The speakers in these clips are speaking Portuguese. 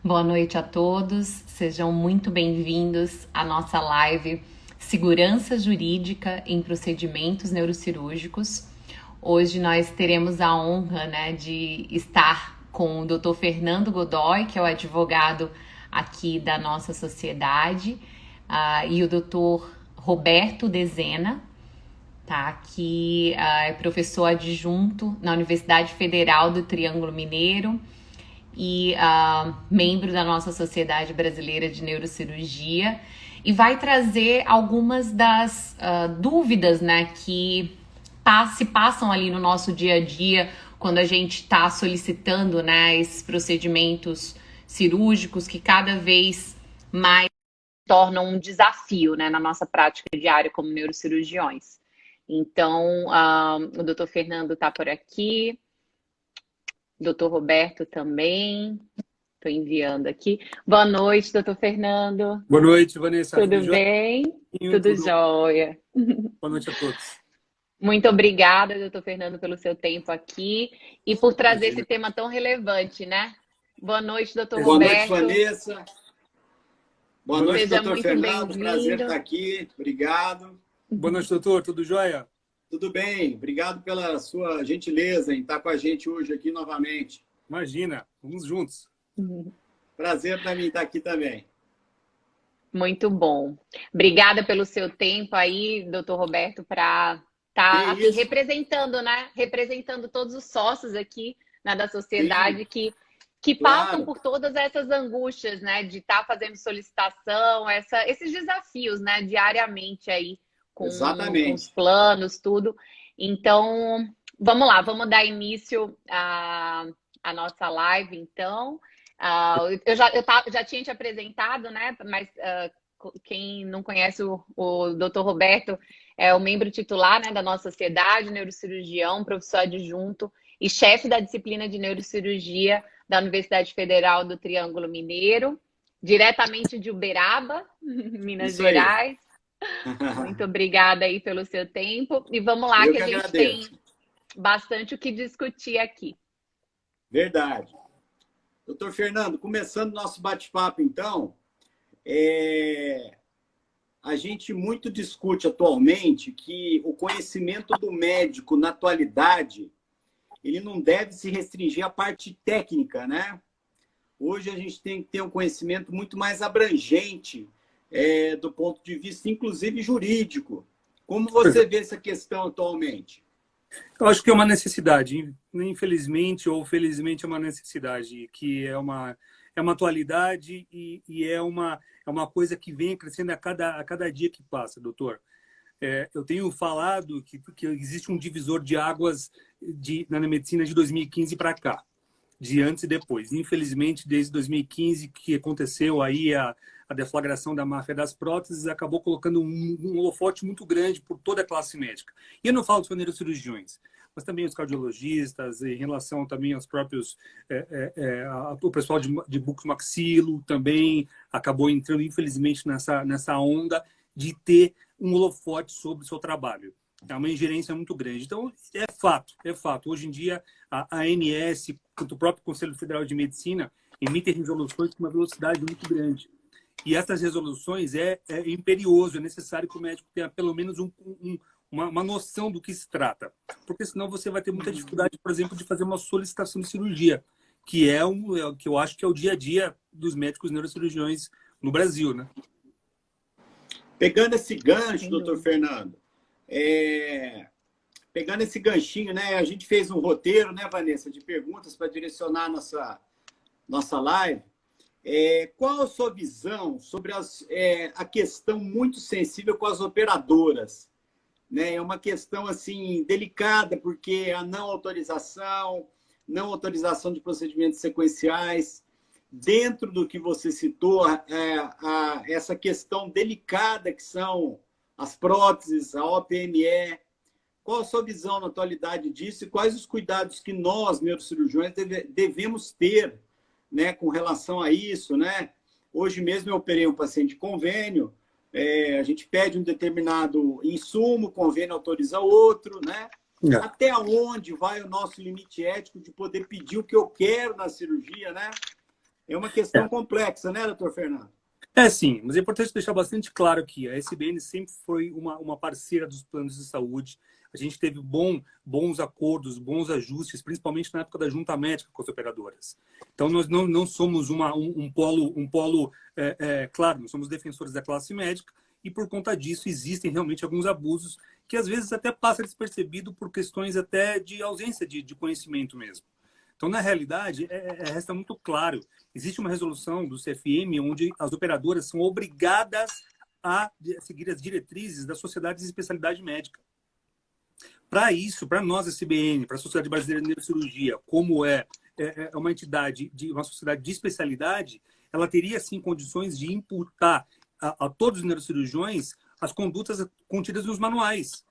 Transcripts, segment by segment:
Boa noite a todos, sejam muito bem-vindos à nossa live Segurança Jurídica em Procedimentos Neurocirúrgicos. Hoje nós teremos a honra, de estar com o Dr. Fernando Godoy, que é o advogado aqui da nossa sociedade, e o Dr. Roberto Dezena, que é professor adjunto na Universidade Federal do Triângulo Mineiro e membro da nossa Sociedade Brasileira de Neurocirurgia, e vai trazer algumas das dúvidas, que se passam ali no nosso dia a dia quando a gente está solicitando, esses procedimentos cirúrgicos que cada vez mais tornam um desafio, na nossa prática diária como neurocirurgiões. Então, o Dr. Fernando está por aqui, Dr. Roberto também. Estou enviando aqui. Boa noite, doutor Fernando. Boa noite, Vanessa. Tudo bem? Tudo jóia. Boa noite a todos. Muito obrigada, doutor Fernando, pelo seu tempo aqui e por trazer esse tema tão relevante, Boa noite, doutor Roberto. Boa noite, Vanessa. Boa noite, Seja doutor Fernando. Prazer estar aqui. Obrigado. Boa noite, doutor. Tudo jóia? Tudo bem. Obrigado pela sua gentileza em estar com a gente hoje aqui novamente. Imagina. Vamos juntos. Prazer para mim estar aqui também. Muito bom. Obrigada pelo seu tempo aí, doutor Roberto, para estar aqui representando, Representando todos os sócios aqui da sociedade que passam por todas essas angústias, de estar fazendo solicitação, esses desafios, diariamente aí com os planos, tudo. Então, vamos lá, vamos dar início à nossa live, então. Eu já tinha te apresentado, mas quem não conhece o Dr. Roberto é o membro titular, da nossa sociedade, neurocirurgião, professor adjunto e chefe da disciplina de neurocirurgia da Universidade Federal do Triângulo Mineiro, diretamente de Uberaba, Minas Gerais. Muito obrigada aí pelo seu tempo. E vamos lá, que a gente tem bastante o que discutir aqui. Verdade. Doutor Fernando, começando nosso bate-papo, então, a gente muito discute atualmente que o conhecimento do médico na atualidade, ele não deve se restringir à parte técnica, Hoje a gente tem que ter um conhecimento muito mais abrangente do ponto de vista, inclusive, jurídico. Como você vê essa questão atualmente? Eu acho que é uma necessidade, infelizmente ou felizmente é uma necessidade, que é uma atualidade e é uma coisa que vem crescendo a cada dia que passa, doutor. Eu tenho falado que existe um divisor de águas na medicina de 2015 para cá, de antes e depois. Infelizmente, desde 2015, que aconteceu aí a deflagração da máfia das próteses, acabou colocando um holofote muito grande por toda a classe médica. E eu não falo dos neurocirurgiões, mas também os cardiologistas, em relação também aos próprios... o pessoal de bucomaxilo também acabou entrando, infelizmente, nessa onda de ter um holofote sobre o seu trabalho. É uma ingerência muito grande. Então, é fato. Hoje em dia, a ANS, quanto o próprio Conselho Federal de Medicina, emitem resoluções com uma velocidade muito grande. E essas resoluções é imperioso, é necessário que o médico tenha pelo menos uma noção do que se trata. Porque senão você vai ter muita dificuldade, por exemplo, de fazer uma solicitação de cirurgia, que que eu acho que é o dia a dia dos médicos neurocirurgiões no Brasil, Pegando esse gancho, doutor Fernando, pegando esse ganchinho, a gente fez um roteiro, Vanessa, de perguntas para direcionar a nossa live. Qual a sua visão sobre a questão muito sensível com as operadoras? É uma questão assim delicada, porque a não autorização de procedimentos sequenciais, dentro do que você citou, essa questão delicada que são as próteses, a OPME. Qual a sua visão na atualidade disso e quais os cuidados que nós, neurocirurgiões, devemos ter, com relação a isso, Hoje mesmo eu operei um paciente de convênio, a gente pede um determinado insumo, o convênio autoriza outro, Até onde vai o nosso limite ético de poder pedir o que eu quero na cirurgia, é uma questão complexa, né, doutor Fernando? É sim, mas é importante deixar bastante claro que a SBN sempre foi uma parceira dos planos de saúde. A gente teve bons acordos, bons ajustes, principalmente na época da junta médica com as operadoras. Então, nós não somos um polo claro, nós somos defensores da classe médica e, por conta disso, existem realmente alguns abusos que, às vezes, até passa despercebido por questões até de ausência de conhecimento mesmo. Então, na realidade, resta muito claro. Existe uma resolução do CFM onde as operadoras são obrigadas a seguir as diretrizes das sociedades de especialidade médica. Para isso, para nós, a SBN, para a Sociedade Brasileira de Neurocirurgia, como é uma entidade, uma sociedade de especialidade, ela teria, sim, condições de imputar a todos os neurocirurgiões as condutas contidas nos manuais.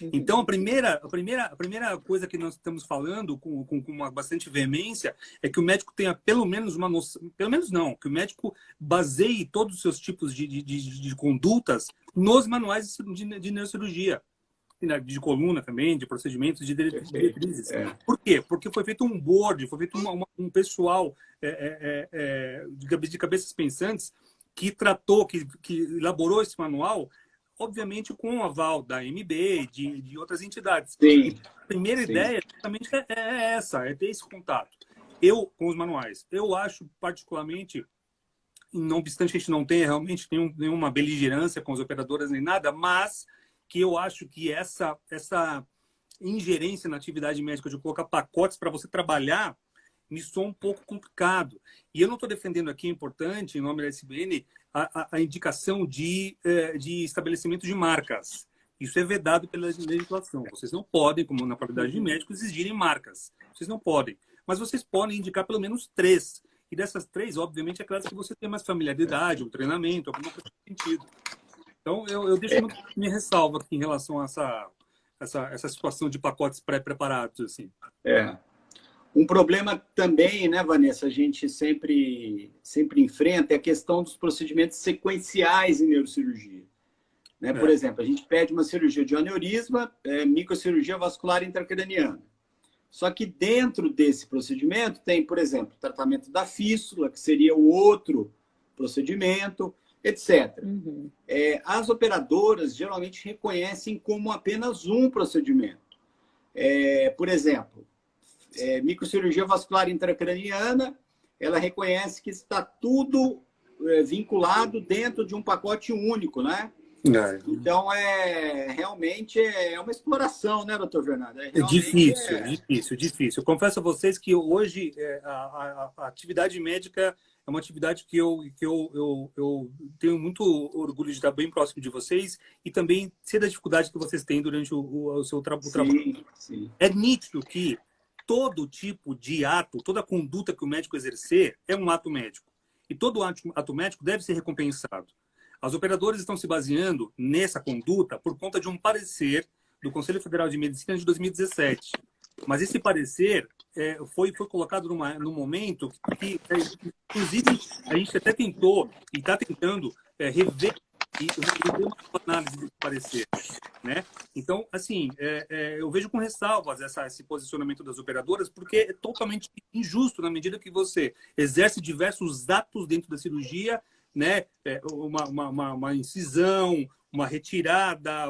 Então, a primeira coisa que nós estamos falando com uma bastante veemência é que o médico tenha pelo menos uma noção, pelo menos não, que o médico baseie todos os seus tipos de condutas nos manuais de neurocirurgia, de coluna também, de procedimentos, de diretrizes. Por quê? Porque foi feito um board, foi feito um pessoal de cabeças pensantes que tratou, que elaborou esse manual, obviamente com o aval da AMB, de outras entidades. Sim. A primeira ideia justamente é essa, é ter esse contato. Eu, com os manuais, eu acho particularmente, não obstante que a gente não tenha realmente nenhuma beligerância com as operadoras nem nada, mas que eu acho que essa ingerência na atividade médica de colocar pacotes para você trabalhar me soa um pouco complicado. E eu não estou defendendo aqui, é importante, em nome da SBN, a indicação de estabelecimento de marcas. Isso é vedado pela legislação. Vocês não podem, como na qualidade de médico, exigirem marcas. Vocês não podem. Mas vocês podem indicar pelo menos 3. E dessas 3, obviamente, é claro que você tem mais familiaridade, um treinamento, alguma coisa nesse sentido. Então, eu deixo muito minha ressalva aqui em relação a essa situação de pacotes pré-preparados. Assim. Um problema também, né, Vanessa, a gente sempre enfrenta é a questão dos procedimentos sequenciais em neurocirurgia. Né? Por exemplo, a gente pede uma cirurgia de aneurisma, microcirurgia vascular intracraniana. Só que dentro desse procedimento tem, por exemplo, o tratamento da fístula, que seria o outro procedimento, etc. As operadoras geralmente reconhecem como apenas um procedimento. Por exemplo, microcirurgia vascular intracraniana, ela reconhece que está tudo vinculado dentro de um pacote único, né? Então, realmente é uma exploração, né, doutor Fernando? Difícil. Confesso a vocês que hoje a atividade médica é uma atividade que eu tenho muito orgulho de estar bem próximo de vocês e também sei da dificuldade que vocês têm durante o seu trabalho. Sim. É nítido que todo tipo de ato, toda conduta que o médico exercer é um ato médico. E todo ato médico deve ser recompensado. As operadoras estão se baseando nessa conduta por conta de um parecer do Conselho Federal de Medicina de 2017. Mas esse parecer foi colocado num momento que, inclusive, a gente até tentou e está tentando rever uma análise desse parecer. Né? Então, assim, eu vejo com ressalvas esse posicionamento das operadoras, porque é totalmente injusto na medida que você exerce diversos atos dentro da cirurgia, né? Uma incisão, uma retirada,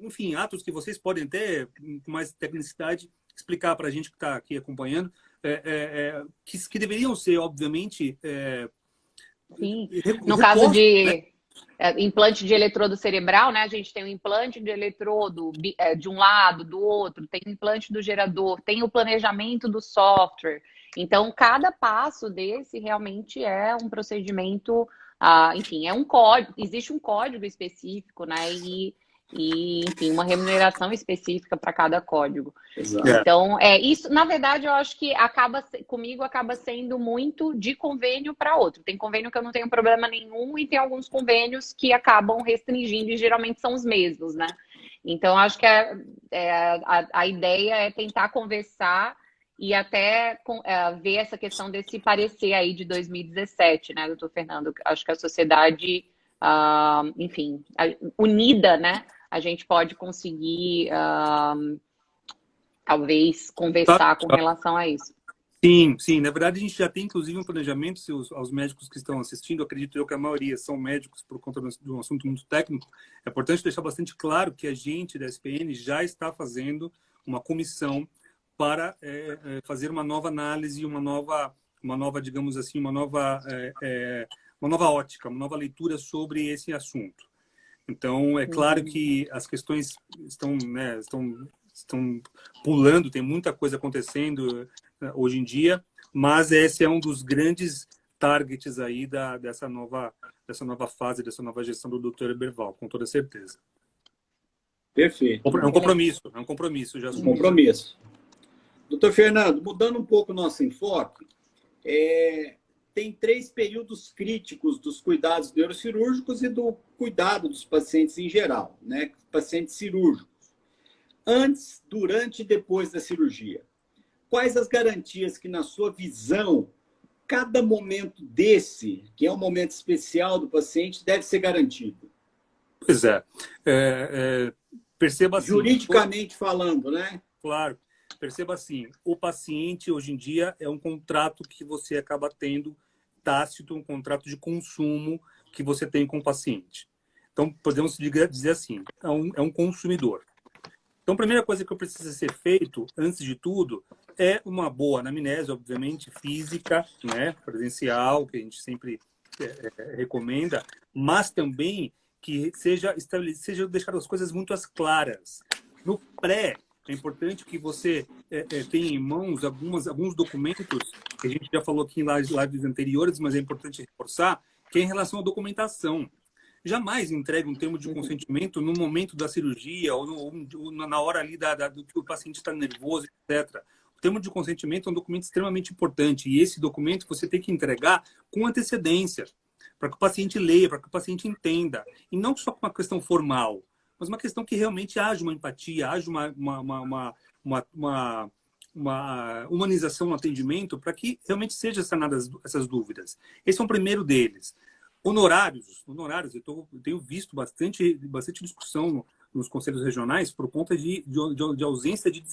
enfim, atos que vocês podem ter com mais tecnicidade explicar para a gente que está aqui acompanhando, que deveriam ser, obviamente, sim. No caso de implante de eletrodo cerebral, né? A gente tem o implante de eletrodo de um lado, do outro, tem o implante do gerador, tem o planejamento do software. Então, cada passo desse realmente é um procedimento, enfim, é um código, existe um código específico, né? E enfim, uma remuneração específica para cada código. Exato. Então, isso, na verdade, eu acho que comigo acaba sendo muito de convênio para outro. Tem convênio que eu não tenho problema nenhum e tem alguns convênios que acabam restringindo e geralmente são os mesmos, né? Então, acho que a ideia é tentar conversar e até ver essa questão desse parecer aí de 2017, né, doutor Fernando? Acho que a sociedade, enfim, unida, né? A gente pode conseguir, talvez, conversar com relação a isso. Sim, sim. Na verdade, a gente já tem, inclusive, um planejamento, se aos médicos que estão assistindo, acredito eu que a maioria são médicos por conta de um assunto muito técnico, é importante deixar bastante claro que a gente da SPN já está fazendo uma comissão para fazer uma nova análise, uma nova, digamos assim, uma nova ótica, uma nova leitura sobre esse assunto. Então, é claro que as questões estão, né, estão pulando, tem muita coisa acontecendo hoje em dia, mas esse é um dos grandes targets aí dessa nova fase, dessa nova gestão do Dr. Eberval, com toda certeza. Perfeito. É um compromisso. Já Um compromisso. Doutor Fernando, mudando um pouco o nosso enfoque, tem 3 períodos críticos dos cuidados neurocirúrgicos e do cuidado dos pacientes em geral, né? Pacientes cirúrgicos. Antes, durante e depois da cirurgia. Quais as garantias que, na sua visão, cada momento desse, que é um momento especial do paciente, deve ser garantido? Pois é. Perceba assim... Juridicamente falando, né? Claro. Perceba assim, o paciente, hoje em dia, é um contrato que você acaba tendo tácito, um contrato de consumo que você tem com o paciente. Então, podemos dizer assim, é um consumidor. Então, a primeira coisa que precisa ser feito, antes de tudo, é uma boa anamnese, obviamente, física, né, presencial, que a gente sempre recomenda, mas também que seja deixar as coisas muito claras. No pré, é importante que você tenha em mãos alguns documentos, que a gente já falou aqui em lives anteriores, mas é importante reforçar, que é em relação à documentação. Jamais entregue um termo de consentimento no momento da cirurgia ou na hora ali do que o paciente está nervoso, etc. O termo de consentimento é um documento extremamente importante e esse documento você tem que entregar com antecedência, para que o paciente leia, para que o paciente entenda. E não só com uma questão formal, mas uma questão que realmente haja uma empatia, haja uma humanização no atendimento para que realmente sejam sanadas essas dúvidas. Esse é o primeiro deles. Honorários, eu tenho visto bastante discussão nos conselhos regionais por conta de ausência de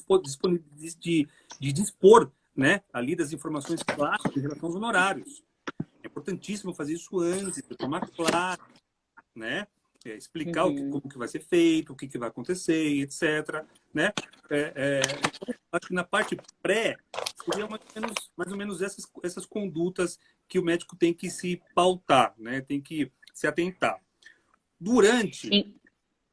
dispor, né, ali das informações claras em relação aos honorários. É importantíssimo fazer isso antes, de forma clara, né? Explicar como que vai ser feito, o que vai acontecer, etc. Né? Então, acho que na parte pré, seria mais ou menos essas condutas que o médico tem que se pautar, né? Tem que se atentar. Durante...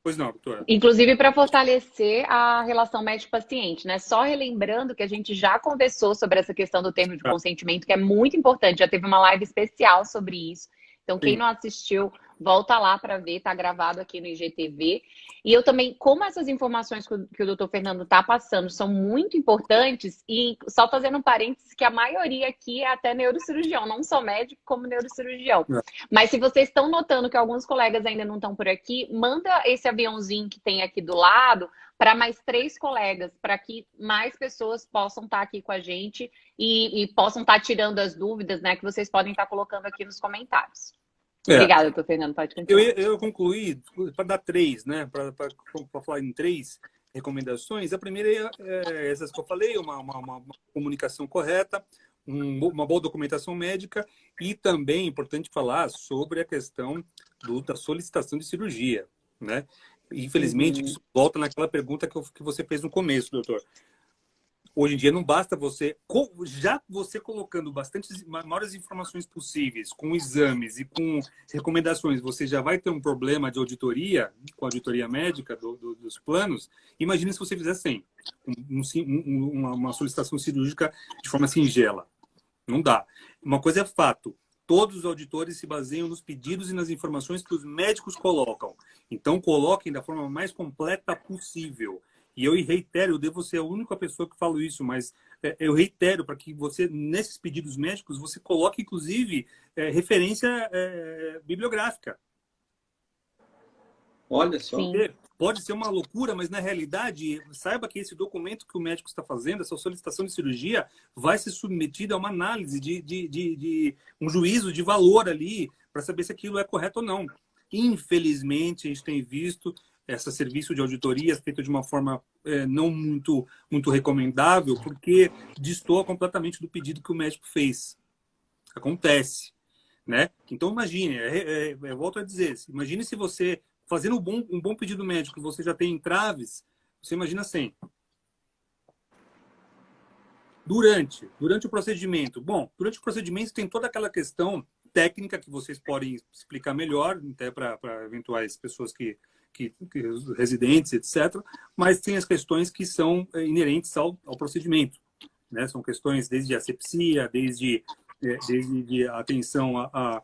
Pois não, doutora. Inclusive para fortalecer a relação médico-paciente, né? Só relembrando que a gente já conversou sobre essa questão do termo de consentimento, que é muito importante. Já teve uma live especial sobre isso. Então, quem não assistiu, volta lá para ver, tá gravado aqui no IGTV. E eu também, como essas informações que o doutor Fernando está passando são muito importantes, e só fazendo um parênteses, que a maioria aqui é até neurocirurgião, não só médico, como neurocirurgião. Mas se vocês estão notando que alguns colegas ainda não estão por aqui, manda esse aviãozinho que tem aqui do lado para mais 3 colegas, para que mais pessoas possam estar aqui com a gente e possam estar tirando as dúvidas, né, que vocês podem estar colocando aqui nos comentários. Obrigada, doutor Fernando, pode continuar. Eu concluí para dar 3, né, para falar em 3 recomendações. A primeira é essas que eu falei, uma comunicação correta, uma boa documentação médica e também é importante falar sobre a questão da solicitação de cirurgia, né? Infelizmente, isso volta naquela pergunta que você fez no começo, doutor. Hoje em dia não basta você colocando maiores informações possíveis, com exames e com recomendações, você já vai ter um problema de auditoria, com a auditoria médica dos planos. Imagine se você fizer 100, uma solicitação cirúrgica de forma singela. Não dá. Uma coisa é fato. Todos os auditores se baseiam nos pedidos e nas informações que os médicos colocam. Então, coloquem da forma mais completa possível. E eu reitero, eu devo ser a única pessoa que falo isso, mas eu reitero para que você, nesses pedidos médicos, você coloque, inclusive, referência bibliográfica. Olha só. Pode ser uma loucura, mas na realidade, saiba que esse documento que o médico está fazendo, essa solicitação de cirurgia, vai ser submetida a uma análise de um juízo de valor ali, para saber se aquilo é correto ou não. Infelizmente, a gente tem visto esse serviço de auditoria feito de uma forma não muito recomendável, porque destoa completamente do pedido que o médico fez. Acontece, né? Então, imagine, eu volto a dizer, imagine se você, fazendo um bom pedido médico, você já tem entraves, você imagina sem. Durante o procedimento. Bom, durante o procedimento tem toda aquela questão técnica que vocês podem explicar melhor, até para eventuais pessoas que residentes, etc. Mas tem as questões que são inerentes ao procedimento, né? São questões desde asepsia, desde a atenção à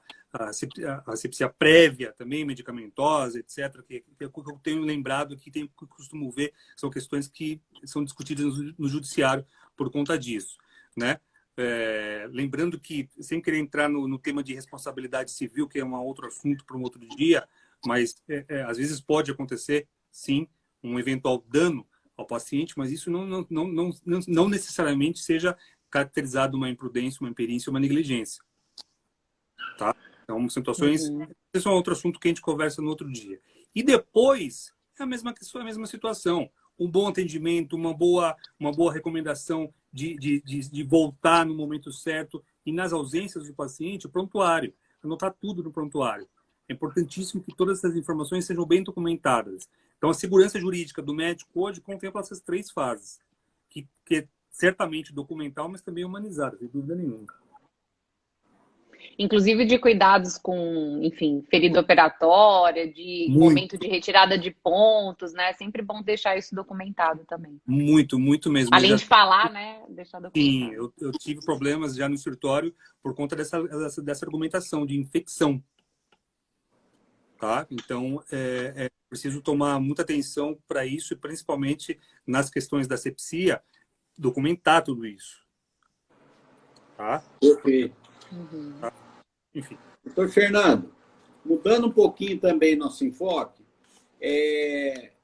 asepsia prévia, também medicamentosa, etc. Que eu tenho lembrado que costumo ver, são questões que são discutidas no judiciário por conta disso, né? Lembrando que, sem querer entrar no tema de responsabilidade civil, que é um outro assunto para um outro dia, mas às vezes pode acontecer, sim, um eventual dano ao paciente, mas isso não necessariamente seja caracterizado uma imprudência, uma imperícia, uma negligência. Tá? Então, situações... Esse é um outro assunto que a gente conversa no outro dia. E depois, é a mesma situação. Um bom atendimento, uma boa recomendação de voltar no momento certo, e nas ausências do paciente, o prontuário. Anotar tudo no prontuário. É importantíssimo que todas essas informações sejam bem documentadas. Então, a segurança jurídica do médico hoje contempla essas 3 fases, que é certamente documental, mas também humanizada, sem dúvida nenhuma. Inclusive de cuidados com, enfim, ferida operatória, de momento de retirada de pontos, né? É sempre bom deixar isso documentado também. Muito mesmo. Além de falar, né? Deixar documentado. Sim, eu tive problemas já no escritório por conta dessa argumentação de infecção. Tá? Então, é preciso tomar muita atenção para isso, e principalmente nas questões da asepsia, documentar tudo isso. Tá? Perfeito. Tá? Enfim. Doutor Fernando, mudando um pouquinho também nosso enfoque,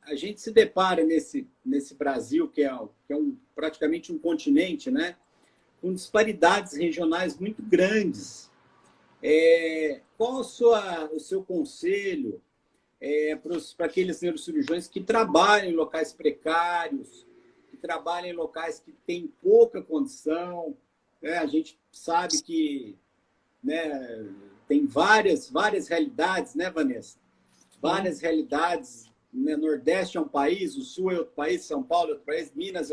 a gente se depara nesse Brasil, que é praticamente um continente, né, com disparidades regionais muito grandes. Qual o seu conselho para aqueles neurocirurgiões que trabalham em locais precários, que trabalham em locais que têm pouca condição, né? A gente sabe que, né, tem várias realidades, né, Vanessa? Várias realidades, né? Nordeste é um país, o Sul é outro país, São Paulo é outro país, Minas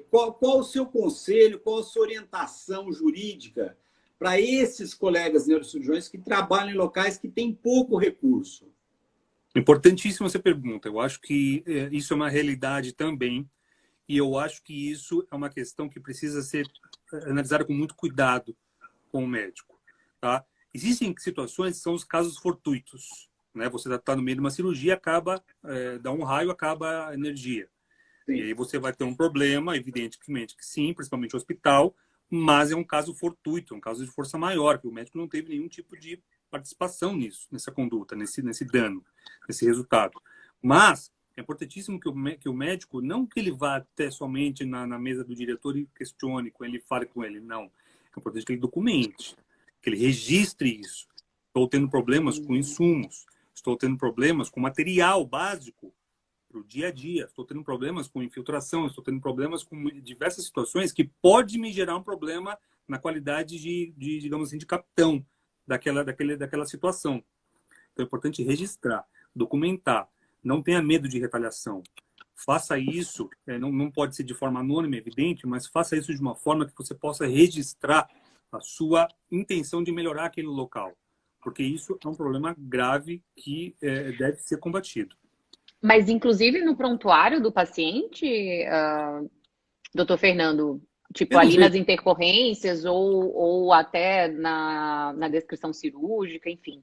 qual o seu conselho, qual a sua orientação jurídica para esses colegas neurocirurgiões que trabalham em locais que têm pouco recurso? Importantíssima essa pergunta. Eu acho que isso é uma realidade também, e eu acho que isso é uma questão que precisa ser analisada com muito cuidado com o médico. Tá? Existem situações que são os casos fortuitos, né? Você está no meio de uma cirurgia, dá um raio, acaba a energia. Sim. E aí você vai ter um problema, evidentemente que sim, principalmente no hospital, mas é um caso fortuito, um caso de força maior, que o médico não teve nenhum tipo de participação nisso, nessa conduta, nesse dano, nesse resultado. Mas é importantíssimo que o médico, não que ele vá até somente na mesa do diretor e questione com ele, fale com ele, não. É importante que ele documente, que ele registre isso. Estou tendo problemas com insumos, estou tendo problemas com material básico para o dia a dia, estou tendo problemas com infiltração, estou tendo problemas com diversas situações que pode me gerar um problema na qualidade digamos assim, de capitão daquela situação. Então é importante registrar, documentar, não tenha medo de retaliação. Faça isso, não pode ser de forma anônima, evidente, mas faça isso de uma forma que você possa registrar a sua intenção de melhorar aquele local, porque isso é um problema grave que deve ser combatido. Mas, inclusive, no prontuário do paciente, doutor Fernando, tipo, ali nas intercorrências ou até na descrição cirúrgica, enfim,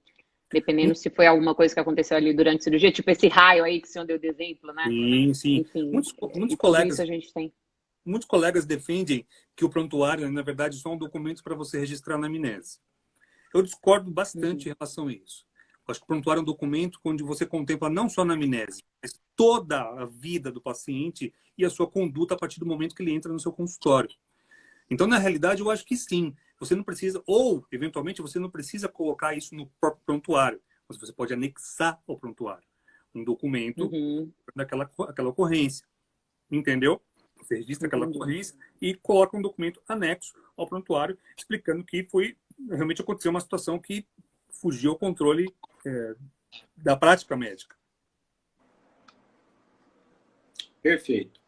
dependendo se foi alguma coisa que aconteceu ali durante a cirurgia, tipo esse raio aí que o senhor deu de exemplo, né? Sim. Enfim, muitos colegas, isso a gente tem. Muitos colegas defendem que o prontuário, na verdade, só um documento para você registrar na amnésia. Eu discordo bastante em relação a isso. Eu acho que o prontuário é um documento onde você contempla não só a anamnese, mas toda a vida do paciente e a sua conduta a partir do momento que ele entra no seu consultório. Então, na realidade, eu acho que sim. Você não precisa, ou, eventualmente, você não precisa colocar isso no próprio prontuário, mas você pode anexar ao prontuário um documento daquela ocorrência. entendeu? Você registra aquela ocorrência e coloca um documento anexo ao prontuário explicando que realmente aconteceu uma situação que fugiu ao controle da prática médica. Perfeito.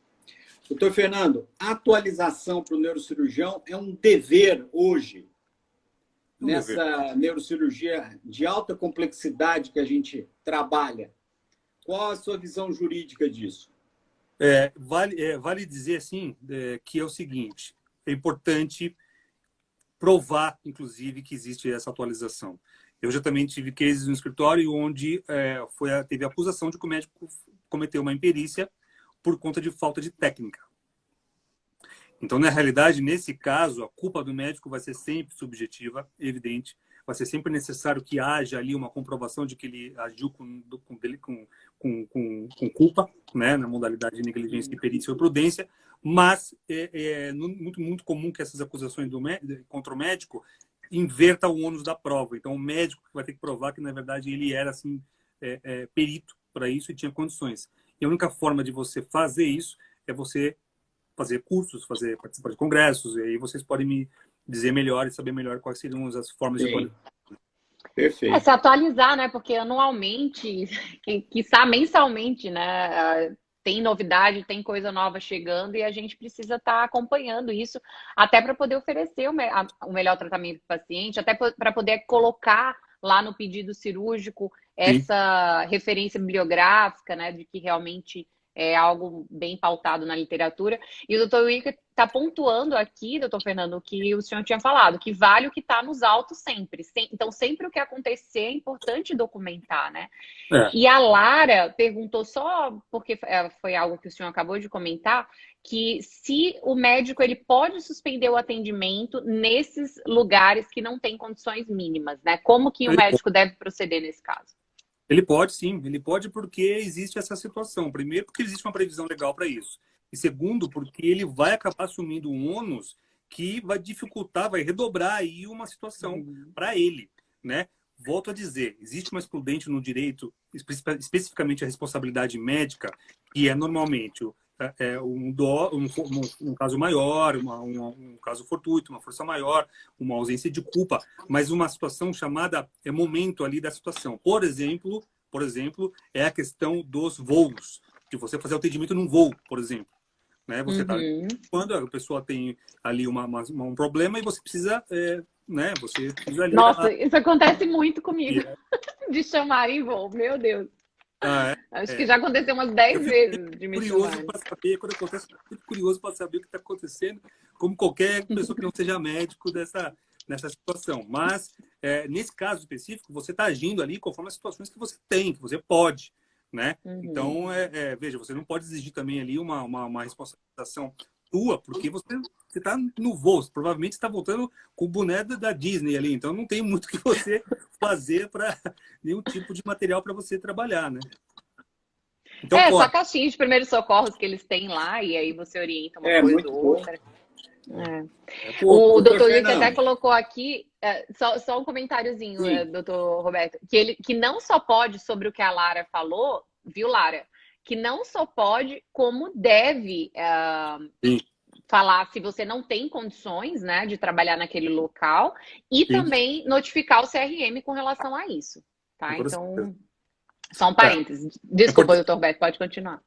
Doutor Fernando, atualização para o neurocirurgião é um dever hoje, nessa neurocirurgia de alta complexidade que a gente trabalha. Qual a sua visão jurídica disso? Vale dizer, assim, que é o seguinte, é importante provar, inclusive, que existe essa atualização. Eu já também tive cases no escritório onde teve acusação de que o médico cometeu uma imperícia por conta de falta de técnica. Então, na realidade, nesse caso, a culpa do médico vai ser sempre subjetiva, evidente. Vai ser sempre necessário que haja ali uma comprovação de que ele agiu com culpa, né, na modalidade de negligência, perícia ou prudência, mas é muito comum que essas acusações contra o médico inverta o ônus da prova. Então, o médico vai ter que provar que, na verdade, ele era assim, perito para isso e tinha condições. E a única forma de você fazer isso é você fazer cursos, participar de congressos, e aí vocês podem me dizer melhor e saber melhor quais seriam as formas de atualização. Perfeito. Se atualizar, né? Porque anualmente, quiçá mensalmente, né? Tem novidade, tem coisa nova chegando e a gente precisa estar acompanhando isso até para poder oferecer o melhor tratamento para o paciente, até para poder colocar lá no pedido cirúrgico essa referência bibliográfica, né? De que realmente é algo bem pautado na literatura. E o doutor Wilker está pontuando aqui, doutor Fernando, o que o senhor tinha falado, que vale o que está nos autos sempre. Então, sempre o que acontecer é importante documentar, né? E a Lara perguntou só, porque foi algo que o senhor acabou de comentar, que se o médico ele pode suspender o atendimento nesses lugares que não tem condições mínimas, né? Como que o médico deve proceder nesse caso? Ele pode, sim. Ele pode porque existe essa situação. Primeiro, porque existe uma previsão legal para isso. E segundo, porque ele vai acabar assumindo um ônus que vai dificultar, vai redobrar aí uma situação para ele, né? Volto a dizer, existe uma excludente no direito, especificamente a responsabilidade médica, que é normalmente um caso maior, um caso fortuito, uma força maior, uma ausência de culpa, mas uma situação chamada momento ali da situação. Por exemplo, é a questão dos voos, de você fazer o atendimento num voo, por exemplo. Né? Você tá, quando a pessoa tem ali um problema e você precisa... né? Você precisa ali... Nossa, isso acontece muito comigo, de chamar em voo, meu Deus. Acho que já aconteceu umas 10 vezes de me curioso para saber, quando acontece, eu fico curioso para saber o que está acontecendo, como qualquer pessoa que não seja médico nessa situação. Mas, nesse caso específico, você está agindo ali conforme as situações que você tem, que você pode. Né? Então, veja, você não pode exigir também ali uma responsabilização tua, porque você está no voo, provavelmente está voltando com o boné da Disney ali, então não tem muito o que você fazer para nenhum tipo de material para você trabalhar, né? Então, só caixinha de primeiros socorros que eles têm lá, e aí você orienta uma coisa ou outra. O doutor Wilker até colocou aqui, só um comentáriozinho, doutor Roberto, que não só pode, sobre o que a Lara falou, viu, Lara? Que não só pode, como deve falar se você não tem condições, né, de trabalhar naquele local e também notificar o CRM com relação a isso, tá? Então, só um parênteses. Desculpa, doutor Roberto, pode continuar.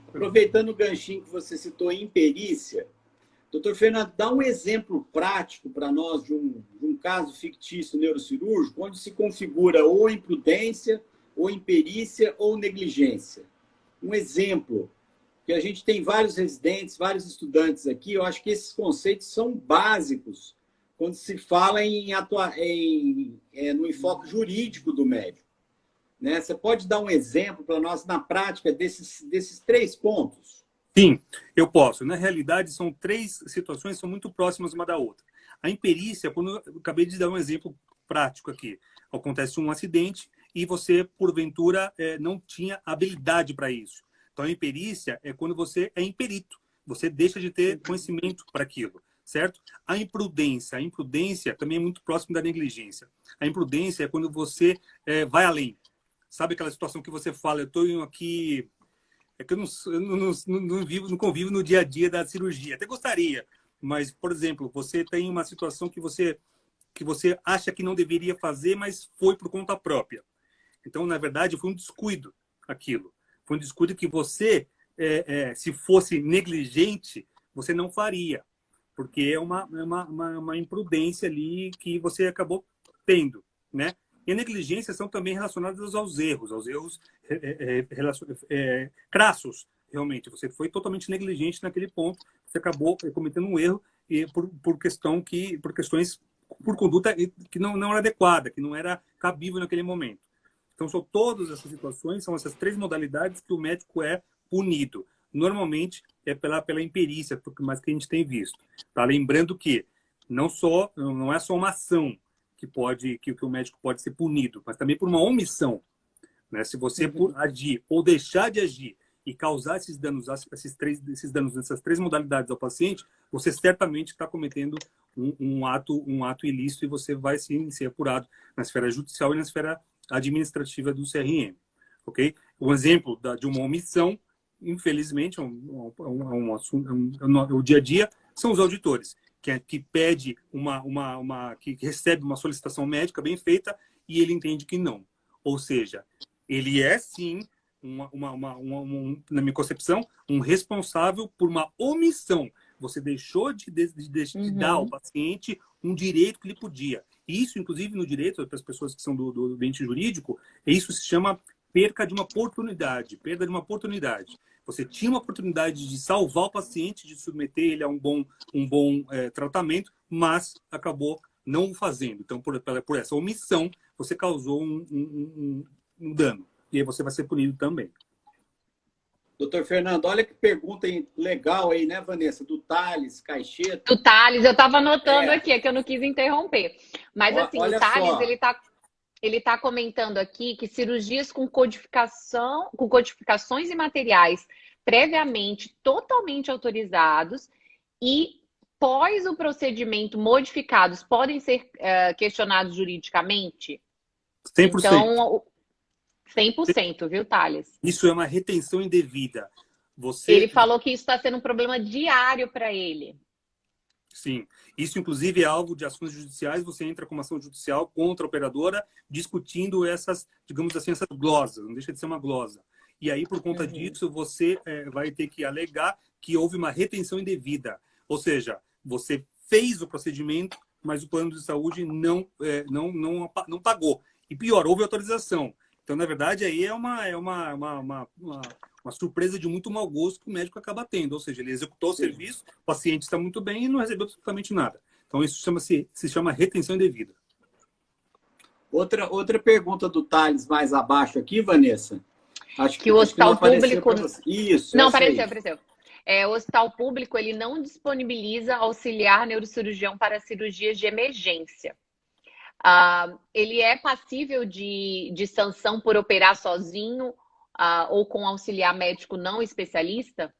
Aproveitando o ganchinho que você citou em perícia, doutor Fernando, dá um exemplo prático para nós de um caso fictício neurocirúrgico onde se configura ou imprudência, ou imperícia, ou negligência. Um exemplo, que a gente tem vários residentes, vários estudantes aqui, eu acho que esses conceitos são básicos quando se fala no enfoque jurídico do médico. Né? Você pode dar um exemplo para nós na prática desses 3 pontos? Sim, eu posso. Na realidade, são 3 situações que são muito próximas uma da outra. A imperícia, quando eu acabei de dar um exemplo prático aqui, acontece um acidente e você, porventura, não tinha habilidade para isso. Então, a imperícia é quando você é imperito. Você deixa de ter conhecimento para aquilo, certo? A imprudência também é muito próximo da negligência. A imprudência é quando você vai além. Sabe aquela situação que você fala, eu estou aqui É que eu não vivo, não convivo no dia a dia da cirurgia. Até gostaria, mas, por exemplo, você tem uma situação que você acha que não deveria fazer, mas foi por conta própria. Então, na verdade, foi um descuido aquilo. Foi um descuido que você, se fosse negligente, você não faria, porque é uma imprudência ali que você acabou tendo, né? E a negligência são também relacionadas aos erros crassos, realmente. Você foi totalmente negligente naquele ponto, você acabou cometendo um erro e por questões por conduta que não era adequada, que não era cabível naquele momento. Então, são todas essas situações, são essas 3 modalidades que o médico é punido. Normalmente, é pela imperícia, mas que a gente tem visto. Tá? Lembrando que não é só uma ação que o médico pode ser punido, mas também por uma omissão. Né? Se você agir ou deixar de agir e causar esses danos nessas 3 modalidades ao paciente, você certamente está cometendo um ato ilícito e você vai sim ser apurado na esfera judicial e na esfera administrativa do CRM. Ok? Um exemplo de uma omissão, infelizmente, o dia a dia, são os auditores, que pede que recebe uma solicitação médica bem feita e ele entende que não. Ou seja, ele é sim, na minha concepção, um responsável por uma omissão. Você deixou de dar ao paciente um direito que ele podia. Isso, inclusive, no direito, para as pessoas que são do ambiente jurídico, isso se chama perda de uma oportunidade. Você tinha uma oportunidade de salvar o paciente, de submeter ele a um bom tratamento, mas acabou não o fazendo. Então, por essa omissão, você causou um dano. E aí você vai ser punido também. Doutor Fernando, olha que pergunta legal aí, né, Vanessa? Do Thales Caixeta. Do Thales, eu estava anotando aqui, é que eu não quis interromper. Mas assim, o Thales, ele está comentando aqui que cirurgias com codificações e materiais previamente totalmente autorizados e pós o procedimento modificados podem ser questionados juridicamente? 100%. Então, 100%, viu, Thales? Isso é uma retenção indevida. Ele falou que isso está sendo um problema diário para ele. Sim. Isso, inclusive, é alvo de ações judiciais. Você entra com uma ação judicial contra a operadora discutindo essas, digamos assim, essas glosas. Não deixa de ser uma glosa. E aí, por conta disso, você vai ter que alegar que houve uma retenção indevida. Ou seja, você fez o procedimento, mas o plano de saúde não pagou. E pior, houve autorização. Então, na verdade, aí é uma surpresa de muito mau gosto que o médico acaba tendo. Ou seja, ele executou o serviço, o paciente está muito bem e não recebeu absolutamente nada. Então, isso se chama retenção indevida. Outra pergunta do Thales mais abaixo aqui, Vanessa. Acho que o hospital público... Isso. Não, apareceu. O hospital público, ele não disponibiliza auxiliar neurocirurgião para cirurgias de emergência. Ele é passível de sanção por operar sozinho ou com auxiliar médico não especialista?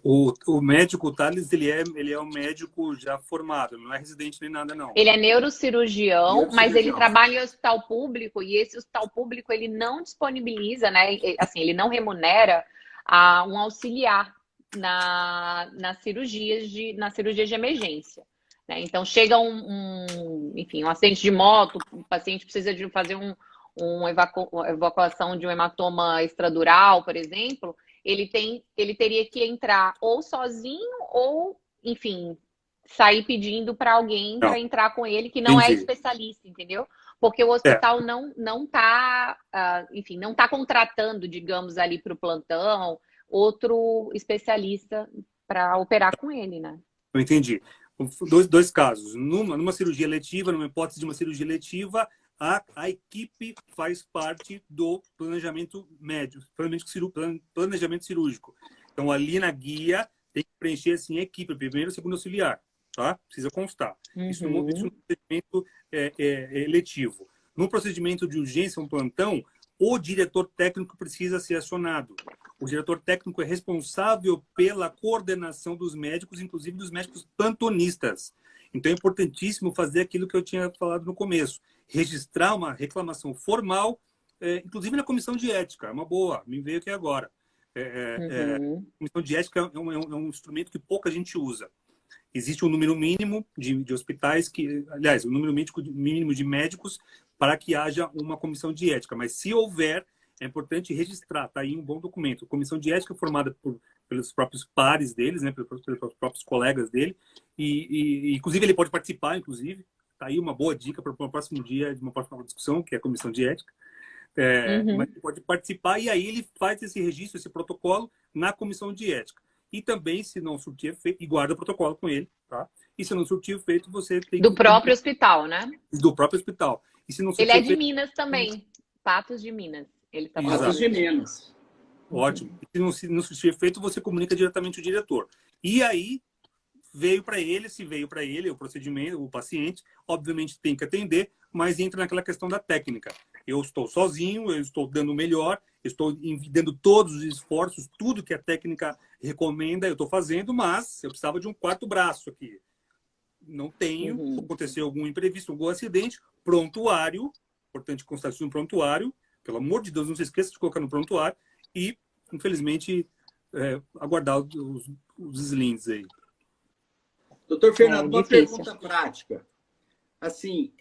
O médico, o Thales, ele é um médico já formado, não é residente nem nada, não. Ele é neurocirurgião, mas ele trabalha em hospital público e esse hospital público ele não disponibiliza, né? Assim, ele não remunera um auxiliar nas cirurgias de emergência. Né? Então, chega enfim, um acidente de moto, o paciente precisa de fazer uma evacuação de um hematoma extradural, por exemplo, ele teria que entrar ou sozinho ou, enfim, sair pedindo para alguém para entrar com ele que não é especialista, entendeu? Porque o hospital não está, enfim, não está contratando, digamos, ali para o plantão, outro especialista para operar com ele, né? Eu entendi. Dois casos. Numa cirurgia letiva, numa hipótese de uma cirurgia letiva, a equipe faz parte do planejamento médico, planejamento cirúrgico. Então, ali na guia, tem que preencher assim a equipe, primeiro e segundo auxiliar. Tá? Precisa constar. Isso no procedimento letivo. No procedimento de urgência, um plantão, o diretor técnico precisa ser acionado. O diretor técnico é responsável pela coordenação dos médicos, inclusive dos médicos plantonistas. Então, é importantíssimo fazer aquilo que eu tinha falado no começo. Registrar uma reclamação formal, inclusive na comissão de ética. É uma boa, me veio aqui agora. Uhum. A comissão de ética é um instrumento que pouca gente usa. Existe um número mínimo de hospitais aliás, um número mínimo de médicos para que haja uma comissão de ética. Mas se houver, é importante registrar, está aí um bom documento. A comissão de ética é formada pelos próprios pares deles, né, pelos próprios colegas dele, e inclusive ele pode participar, inclusive. Está aí uma boa dica para o próximo dia de uma próxima discussão, que é a comissão de ética. Mas ele pode participar e aí ele faz esse registro, esse protocolo na comissão de ética. E também, se não surtir efeito, e guarda o protocolo com ele, tá? E se não surtir efeito, você tem Do próprio hospital, né? Do próprio hospital. E se não surtir Ele é de efeito, Minas também. Patos de Minas. Ele tá Exato. Patos de Minas. Ótimo. E se não surtir efeito, você comunica diretamente o diretor. E aí, se veio para ele o procedimento, o paciente, obviamente tem que atender, mas entra naquela questão da técnica. Eu estou sozinho, eu estou dando o melhor, eu estou dando todos os esforços, tudo que a técnica recomenda, eu estou fazendo, mas eu precisava de um quarto braço aqui. Não tenho, aconteceu algum imprevisto, algum acidente, prontuário, importante constar isso no prontuário, pelo amor de Deus, não se esqueça de colocar no prontuário, e, infelizmente, aguardar os slinks aí. Doutor Fernando, uma pergunta prática. Assim,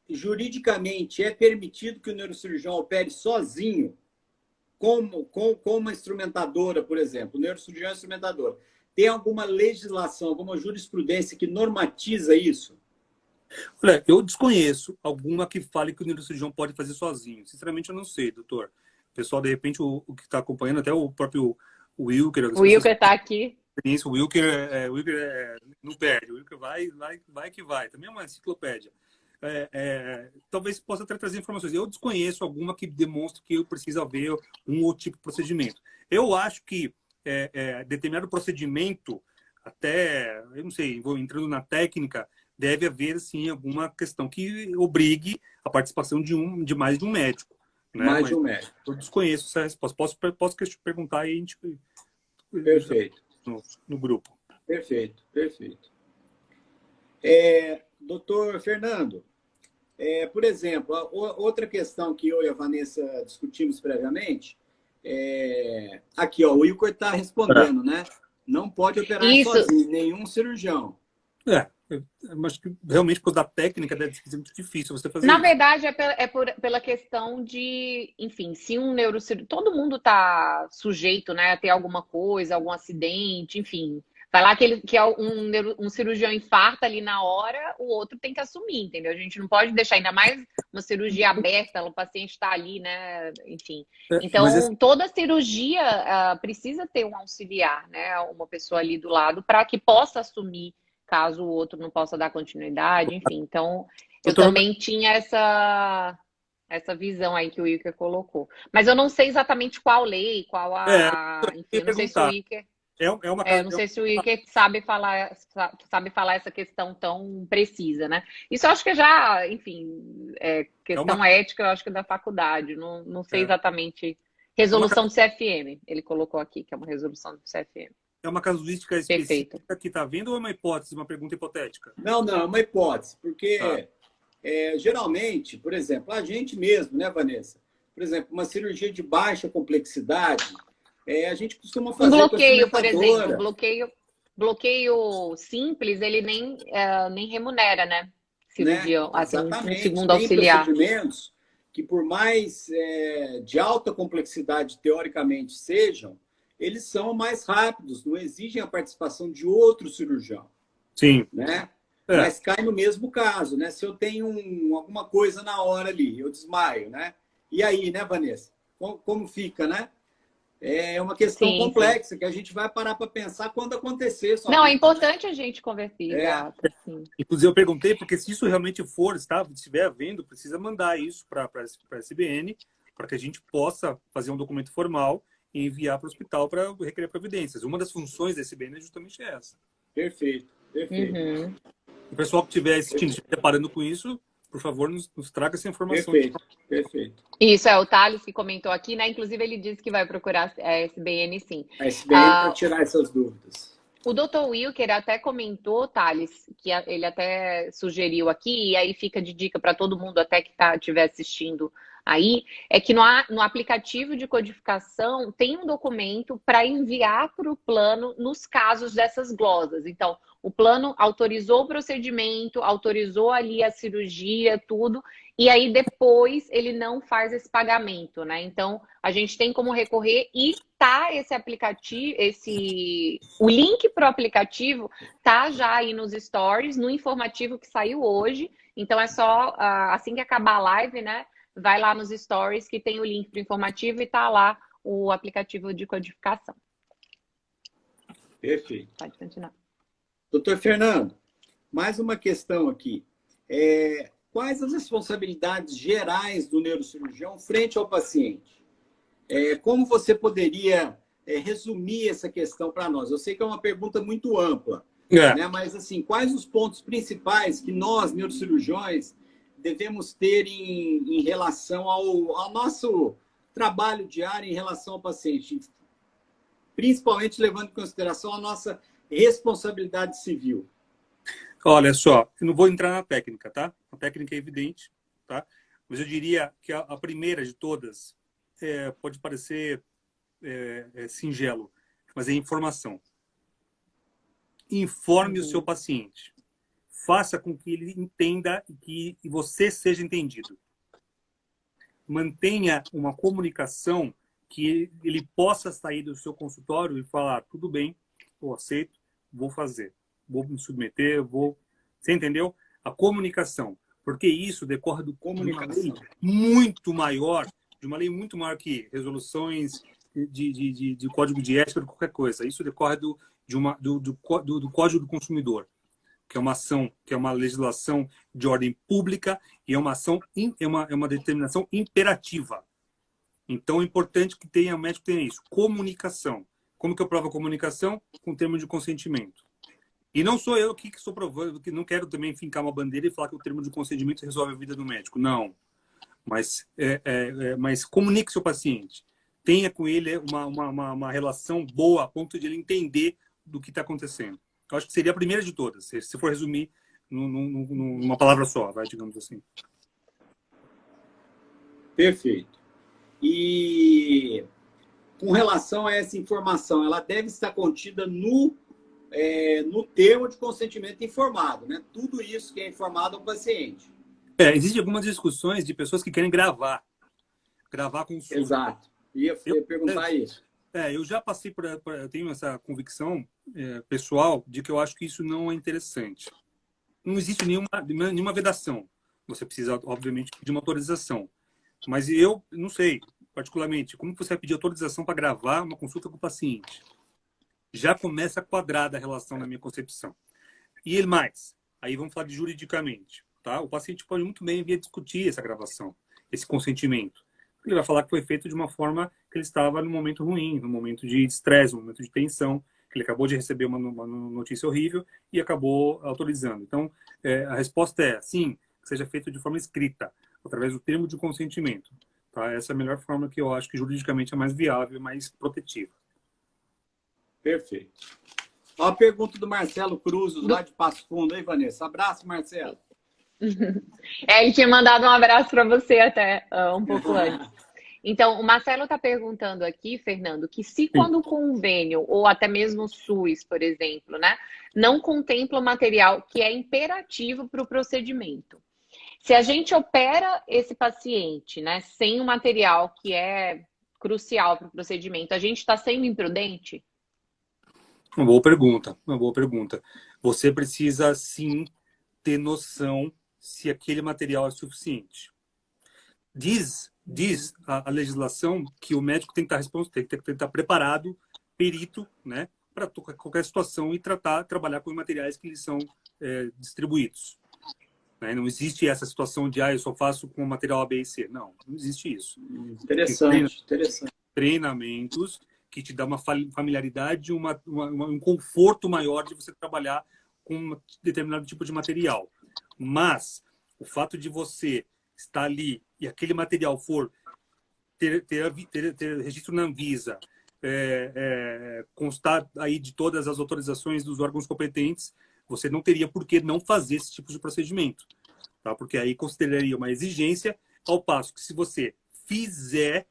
juridicamente, é permitido que o neurocirurgião opere sozinho, com uma instrumentadora, por exemplo? O neurocirurgião é instrumentadora. Tem alguma legislação, alguma jurisprudência que normatiza isso? Olha, eu desconheço alguma que fale que o neurocirurgião pode fazer sozinho. Sinceramente, eu não sei, doutor. O pessoal, de repente, o que está acompanhando, até o próprio Wilker... O Wilker está aqui. O Wilker não perde. O Wilker vai que vai. Também é uma enciclopédia. Talvez possa até trazer informações. Eu desconheço alguma que demonstre que eu preciso haver um outro tipo de procedimento. Eu acho que determinado procedimento, até, eu não sei, vou entrando na técnica, deve haver, sim, alguma questão que obrigue a participação de mais de um médico. Né? Mais de um médico. Eu desconheço essa resposta. Posso perguntar aí, a gente... Perfeito. No grupo. Perfeito. Doutor Fernando, por exemplo, outra questão que eu e a Vanessa discutimos previamente, aqui, ó, o Wilker está respondendo, né? Não pode operar sozinho, nenhum cirurgião. Mas realmente, por causa da técnica, deve ser muito difícil você fazer Na isso. verdade, pela questão de, enfim, se um neurocirurgião... Todo mundo está sujeito, né, a ter alguma coisa, algum acidente, enfim. Vai lá que um cirurgião infarta ali na hora, o outro tem que assumir, entendeu? A gente não pode deixar, ainda mais uma cirurgia aberta, o paciente está ali, né, enfim. Então, toda cirurgia precisa ter um auxiliar, né, uma pessoa ali do lado, para que possa assumir caso o outro não possa dar continuidade, enfim. Então, eu também tinha essa visão aí que o Wilker colocou. Mas eu não sei exatamente qual lei, qual enfim, eu não sei se o Wilker... não sei se o Wilker sabe falar essa questão tão precisa, né? Isso eu acho que já, enfim, questão ética, eu acho que é da faculdade. Não sei exatamente. Resolução do CFM, ele colocou aqui, que é uma resolução do CFM. É uma casuística específica que está vendo ou é uma hipótese, uma pergunta hipotética? Não, é uma hipótese, porque geralmente, por exemplo, a gente mesmo, né, Vanessa? Por exemplo, uma cirurgia de baixa complexidade, a gente costuma fazer bloqueio, por exemplo, bloqueio simples, ele nem remunera, né? Cirurgia, né? assim, um segundo Tem auxiliar. Procedimentos que, por mais de alta complexidade, teoricamente, sejam, eles são mais rápidos, não exigem a participação de outro cirurgião. Sim. Né? Mas cai no mesmo caso, né? Se eu tenho alguma coisa na hora ali, eu desmaio, né? E aí, né, Vanessa? Como fica, né? É uma questão complexa que a gente vai parar para pensar quando acontecer. Não, é importante a gente conversar. Inclusive, eu perguntei, porque se isso realmente estiver havendo, precisa mandar isso para a SBN, para que a gente possa fazer um documento formal e enviar para o hospital para requerer providências. Uma das funções da SBN é justamente essa. Perfeito. Uhum. O pessoal que estiver assistindo, se preparando com isso, por favor, nos traga essa informação. Perfeito. Isso, o Thales que comentou aqui, né? Inclusive, ele disse que vai procurar a SBN, sim. A SBN para tirar essas dúvidas. O Dr. Wilker até comentou, Thales, que ele até sugeriu aqui, e aí fica de dica para todo mundo até que estiver assistindo aí, é que no aplicativo de codificação tem um documento para enviar para o plano nos casos dessas glosas. Então, o plano autorizou o procedimento, autorizou ali a cirurgia, tudo, e aí depois ele não faz esse pagamento, né? Então, a gente tem como recorrer e tá esse aplicativo, o link para o aplicativo tá já aí nos stories, no informativo que saiu hoje. Então é só assim que acabar a live, né? Vai lá nos stories que tem o link para o informativo e tá lá o aplicativo de codificação. Perfeito. Pode continuar. Doutor Fernando, mais uma questão aqui. Quais as responsabilidades gerais do neurocirurgião frente ao paciente? Como você poderia resumir essa questão para nós? Eu sei que é uma pergunta muito ampla, né? Mas assim, quais os pontos principais que nós, neurocirurgiões, devemos ter em relação ao nosso trabalho diário em relação ao paciente, principalmente levando em consideração a nossa responsabilidade civil? Olha só, eu não vou entrar na técnica, tá? A técnica é evidente, tá? Mas eu diria que a primeira de todas pode parecer singelo, mas é informação. Informe o seu paciente. Faça com que ele entenda e que você seja entendido. Mantenha uma comunicação que ele possa sair do seu consultório e falar, tudo bem, eu aceito, vou fazer, vou me submeter, vou... Você entendeu? A comunicação. Porque isso decorre de uma lei muito maior, de uma lei muito maior que resoluções de código de ética, de qualquer coisa. Isso decorre do Código do Consumidor, que é uma ação, que é uma legislação de ordem pública e é uma ação, é uma determinação imperativa. Então é importante que o médico tenha isso. Comunicação. Como que eu provo a comunicação? Com termo de consentimento. E não sou eu que estou provando, que não quero também fincar uma bandeira e falar que o termo de consentimento resolve a vida do médico. Não. Mas comunique seu paciente. Tenha com ele uma relação boa a ponto de ele entender do que está acontecendo. Eu acho que seria a primeira de todas, se for resumir numa palavra só, digamos assim. Perfeito. E com relação a essa informação, ela deve estar contida no termo de consentimento informado, né? Tudo isso que é informado ao paciente. Existem algumas discussões de pessoas que querem gravar consulta. Exato. Ia perguntar isso. Eu já passei eu tenho essa convicção pessoal de que eu acho que isso não é interessante. Não existe nenhuma vedação. Você precisa, obviamente, pedir uma autorização. Mas eu não sei, particularmente, como você vai pedir autorização para gravar uma consulta com o paciente? Já começa quadrada a relação na minha concepção. E mais, aí vamos falar de juridicamente. Tá? O paciente pode muito bem vir discutir essa gravação, esse consentimento. Ele vai falar que foi feito de uma forma que ele estava num momento ruim, num momento de estresse, num momento de tensão, que ele acabou de receber uma notícia horrível e acabou autorizando. Então, a resposta é sim, que seja feito de forma escrita, através do termo de consentimento. Tá? Essa é a melhor forma que eu acho que juridicamente é mais viável e mais protetiva. Perfeito. Ó, a pergunta do Marcelo Cruzes, lá de Passo Fundo. Aí, Vanessa? Abraço, Marcelo. Ele tinha mandado um abraço para você até um pouco antes. Então, o Marcelo está perguntando aqui, Fernando, que se quando o convênio, ou até mesmo o SUS, por exemplo, né, não contempla o material que é imperativo para o procedimento. Se a gente opera esse paciente, né, sem o material que é crucial para o procedimento, a gente está sendo imprudente? Uma boa pergunta, uma boa pergunta. Você precisa, sim, ter noção se aquele material é suficiente. Diz a legislação que o médico tem que estar preparado, perito, né, para qualquer situação e trabalhar com os materiais que lhes são distribuídos. Né? Não existe essa situação de eu só faço com o material A, B e C. Não existe isso. Interessante. Treinamentos que te dá uma familiaridade, um conforto maior de você trabalhar com um determinado tipo de material. Mas o fato de você estar ali e aquele material for ter registro na Anvisa, constar aí de todas as autorizações dos órgãos competentes, você não teria por que não fazer esse tipo de procedimento, tá? Porque aí consideraria uma exigência, ao passo que se você fizer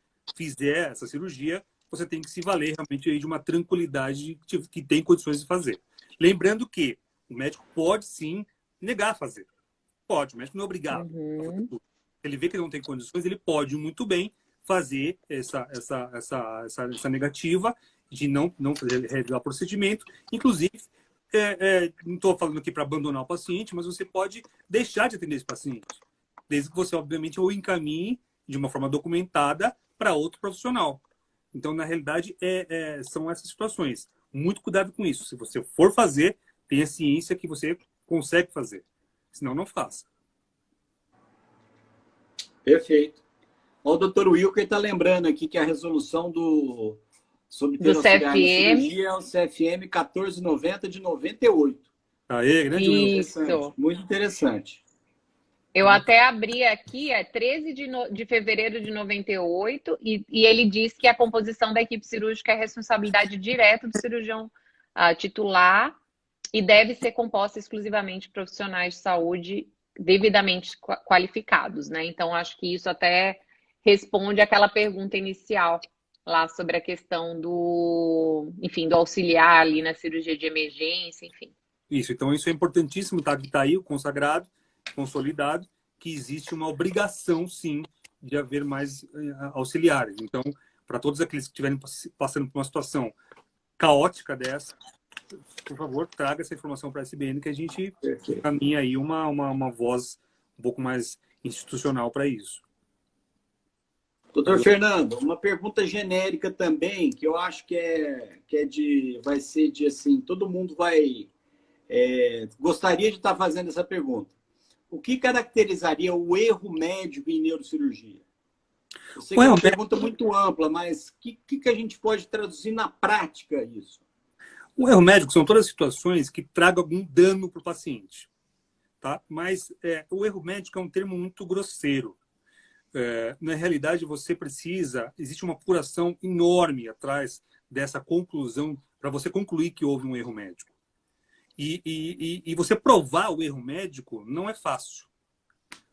essa cirurgia, você tem que se valer realmente aí de uma tranquilidade que tem condições de fazer. Lembrando que o médico pode sim negar a fazer. Pode, o médico não é obrigado a fazer tudo. Ele vê que ele não tem condições, ele pode muito bem fazer essa negativa de não realizar o procedimento. Inclusive, não estou falando aqui para abandonar o paciente, mas você pode deixar de atender esse paciente, desde que você, obviamente, o encaminhe de uma forma documentada para outro profissional. Então, na realidade, são essas situações. Muito cuidado com isso. Se você for fazer, tenha ciência que você consegue fazer. Senão, não faça. Perfeito. O doutor Wilker está lembrando aqui que a resolução sobre ter auxiliar na cirurgia é o CFM 1490 de 98. Aê, grande Isso. Muito interessante. Eu até abri aqui, 13 de fevereiro de 98, e ele diz que a composição da equipe cirúrgica é responsabilidade direta do cirurgião titular e deve ser composta exclusivamente de profissionais de saúde devidamente qualificados, né? Então, acho que isso até responde àquela pergunta inicial lá sobre a questão do auxiliar ali na cirurgia de emergência, enfim. Isso, então isso é importantíssimo, tá aí o consagrado, consolidado, que existe uma obrigação, sim, de haver mais auxiliares. Então, para todos aqueles que estiverem passando por uma situação caótica dessa, por favor, traga essa informação para a SBN, que a gente caminha aí uma voz um pouco mais institucional para isso. Doutor Fernando, uma pergunta genérica também, que eu acho vai ser de assim, todo mundo gostaria de estar fazendo essa pergunta. O que caracterizaria o erro médico em neurocirurgia? Eu sei que é uma pergunta muito ampla, mas o que a gente pode traduzir na prática isso? O erro médico são todas as situações que tragam algum dano para o paciente, tá? Mas o erro médico é um termo muito grosseiro. Na realidade, existe uma apuração enorme atrás dessa conclusão para você concluir que houve um erro médico. E você provar o erro médico não é fácil.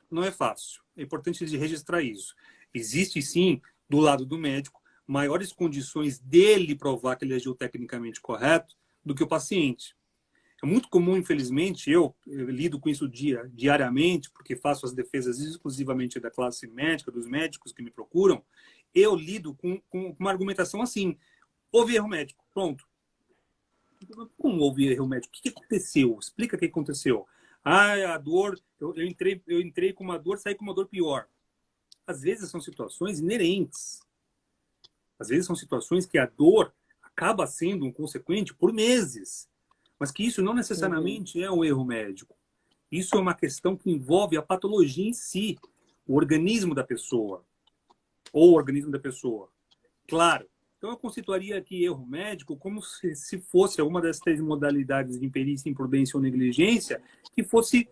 Não é fácil. É importante registrar isso. Existe, sim, do lado do médico, maiores condições dele provar que ele agiu tecnicamente correto do que o paciente. É muito comum, infelizmente, eu lido com isso diariamente, porque faço as defesas exclusivamente da classe médica, dos médicos que me procuram. Eu lido com uma argumentação assim: houve erro médico, pronto. Como houve erro médico? O que aconteceu? Explica o que aconteceu. A dor, eu entrei com uma dor, saí com uma dor pior. Às vezes são situações inerentes. Às vezes são situações que a dor acaba sendo um consequente por meses. Mas que isso não necessariamente é um erro médico. Isso é uma questão que envolve a patologia em si, o organismo da pessoa. Ou o organismo da pessoa. Claro. Então, eu conceituaria aqui erro médico como se fosse uma das 3 modalidades de imperícia, imprudência ou negligência, que fosse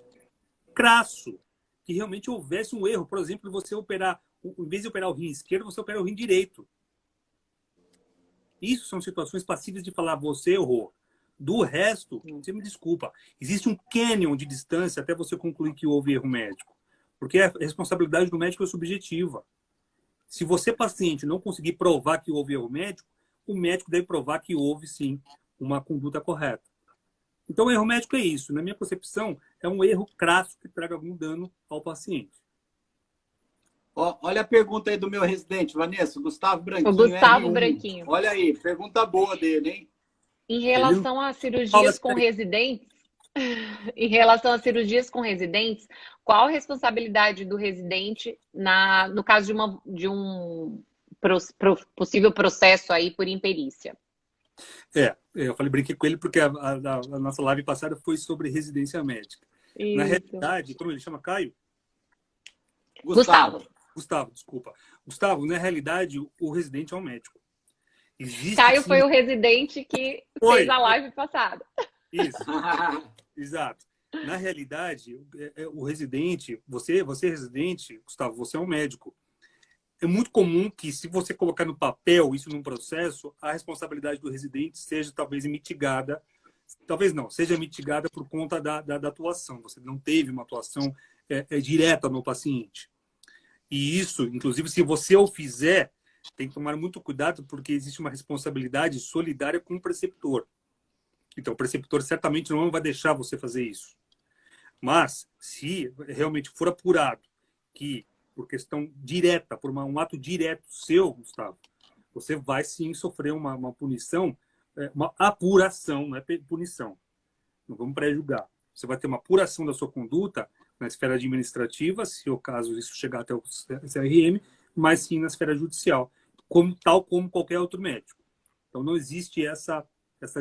crasso, que realmente houvesse um erro. Por exemplo, você operar, em vez de operar o rim esquerdo, você opera o rim direito. Isso são situações passíveis de falar, você errou. Do resto, você me desculpa. Existe um cânion de distância até você concluir que houve erro médico. Porque a responsabilidade do médico é subjetiva. Se você, paciente, não conseguir provar que houve erro médico, o médico deve provar que houve, sim, uma conduta correta. Então, o erro médico é isso. Na minha concepção, é um erro crasso que traga algum dano ao paciente. Olha a pergunta aí do meu residente, Vanessa, Gustavo Branquinho. O Gustavo R1. Branquinho. Olha aí, pergunta boa dele, hein? Em relação a cirurgias com residentes, qual a responsabilidade do residente no caso de um possível processo aí por imperícia? Eu brinquei com ele porque a nossa live passada foi sobre residência médica. Isso. Na realidade, como ele chama, Caio? Gustavo, desculpa. Gustavo, na realidade, o residente é um médico. Caio foi o residente que fez a live passada. Isso, exato. Na realidade, o residente, você é residente, Gustavo, você é um médico. é muito comum que, se você colocar no papel isso num processo, a responsabilidade do residente seja talvez mitigada, talvez não, seja mitigada por conta da atuação. Você não teve uma atuação direta no paciente. E isso, inclusive, se você o fizer, tem que tomar muito cuidado, porque existe uma responsabilidade solidária com o preceptor. Então, o preceptor certamente não vai deixar você fazer isso. Mas, se realmente for apurado que, por questão direta, por um ato direto seu, Gustavo, você vai sim sofrer uma punição, uma apuração, não é punição. Não vamos pré-julgar. Você vai ter uma apuração da sua conduta na esfera administrativa, se o caso isso chegar até o CRM, mas sim na esfera judicial, tal como qualquer outro médico. Então, não existe essa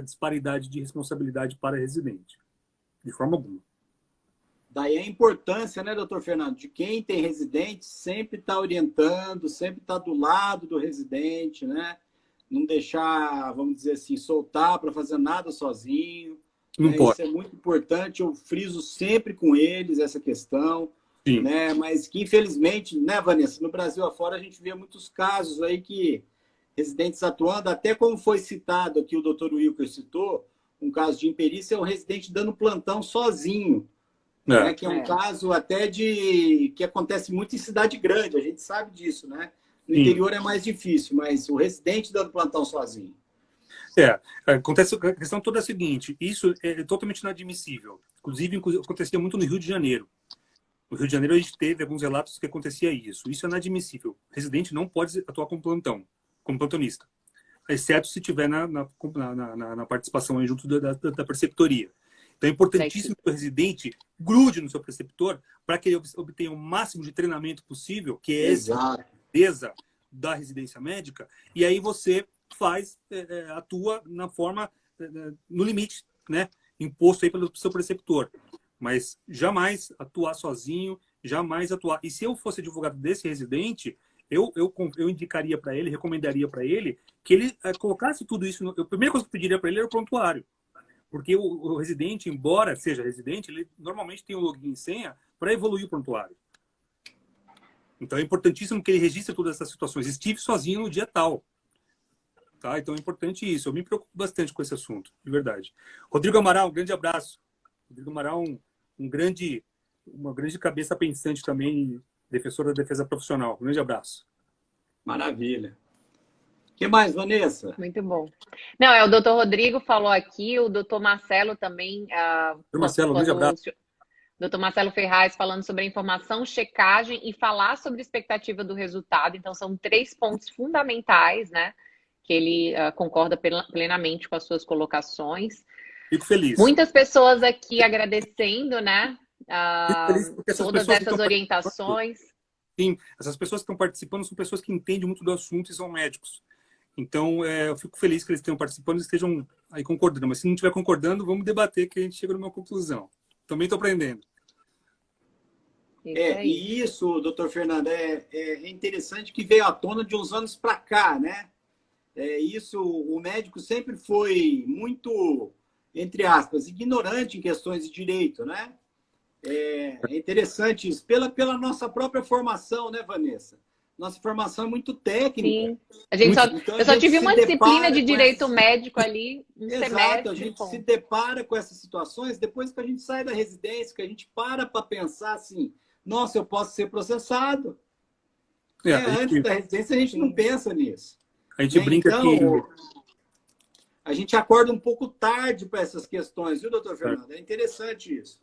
disparidade de responsabilidade para residente, de forma alguma. Daí a importância, né, doutor Fernando, de quem tem residente sempre estar orientando, sempre estar do lado do residente, né? Não deixar, vamos dizer assim, soltar para fazer nada sozinho. Não Né? pode. Isso é muito importante, eu friso sempre com eles essa questão. Sim. Né? Mas que, infelizmente, né, Vanessa, no Brasil afora a gente vê muitos casos aí que residentes atuando, até como foi citado aqui, o doutor Wilker citou, um caso de imperícia, é o residente dando plantão sozinho. Né, que é um caso até que acontece muito em cidade grande, a gente sabe disso, né? No interior é mais difícil, mas o residente dando plantão sozinho. Acontece, a questão toda é a seguinte, isso é totalmente inadmissível. Inclusive, acontecia muito no Rio de Janeiro. No Rio de Janeiro, a gente teve alguns relatos que acontecia isso. Isso é inadmissível. O residente não pode atuar como plantonista, exceto se tiver na participação aí junto da preceptoria. Então, é importantíssimo que o residente grude no seu preceptor para que ele obtenha o máximo de treinamento possível, que é a certeza da residência médica, e aí você atua na forma, no limite, né, imposto aí pelo seu preceptor. Mas jamais atuar sozinho, jamais atuar. E se eu fosse advogado desse residente, eu indicaria para ele, recomendaria para ele, que ele colocasse tudo isso. A primeira coisa que eu pediria para ele era o prontuário. Porque o residente, embora seja residente, ele normalmente tem um login e senha para evoluir o prontuário. Então é importantíssimo que ele registre todas essas situações. Estive sozinho no dia tal. Tá? Então é importante isso. Eu me preocupo bastante com esse assunto, de verdade. Rodrigo Amaral, um grande abraço. Rodrigo Amaral, uma grande cabeça pensante também, defensor da defesa profissional. Um grande abraço. Maravilha. O que mais, Vanessa? Muito bom. Não, o doutor Rodrigo falou aqui, o doutor Marcelo também. Marcelo, um grande abraço. Doutor Marcelo Ferraz falando sobre a informação, checagem e falar sobre a expectativa do resultado. Então, são 3 pontos fundamentais, né? Que ele concorda plenamente com as suas colocações. Fico feliz. Muitas pessoas aqui agradecendo, né? Todas essas orientações. Sim, essas pessoas que estão participando são pessoas que entendem muito do assunto e são médicos. Então, eu fico feliz que eles estejam participando e estejam aí concordando. Mas se não estiver concordando, vamos debater que a gente chega numa conclusão. Também estou aprendendo. E isso, doutor Fernando, é interessante que veio à tona de uns anos para cá, né? Isso, o médico sempre foi muito, entre aspas, ignorante em questões de direito, né? É interessante isso, pela nossa própria formação, né, Vanessa? Nossa formação é muito técnica. Sim. Eu só tive uma disciplina de direito médico ali, um semestre. Exato, a gente se depara com essas situações depois que a gente sai da residência, que a gente para pensar assim, nossa, eu posso ser processado. Antes da residência a gente não pensa nisso. A gente brinca então, a gente acorda um pouco tarde para essas questões, viu, doutor Fernando? É interessante isso.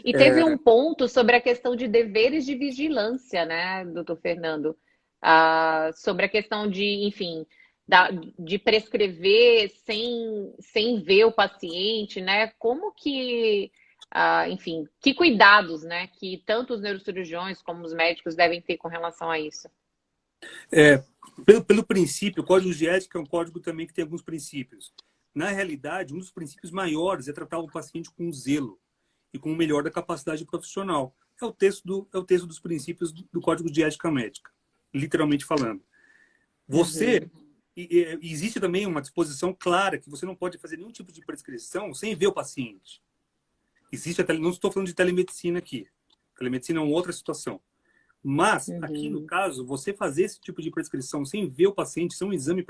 E teve um ponto sobre a questão de deveres de vigilância, né, doutor Fernando? Sobre a questão de, enfim, de prescrever sem ver o paciente, né? Como que, enfim, que cuidados, né, que tanto os neurocirurgiões como os médicos devem ter com relação a isso? Pelo princípio, o Código de Ética é um código também que tem alguns princípios. Na realidade, um dos princípios maiores é tratar o paciente com zelo e com o melhor da capacidade profissional. É o texto dos princípios do Código de Ética Médica, literalmente falando. Existe também uma disposição clara que você não pode fazer nenhum tipo de prescrição sem ver o paciente. Não estou falando de telemedicina aqui. Telemedicina é uma outra situação. Mas, aqui no caso, você fazer esse tipo de prescrição sem ver o paciente, sem um exame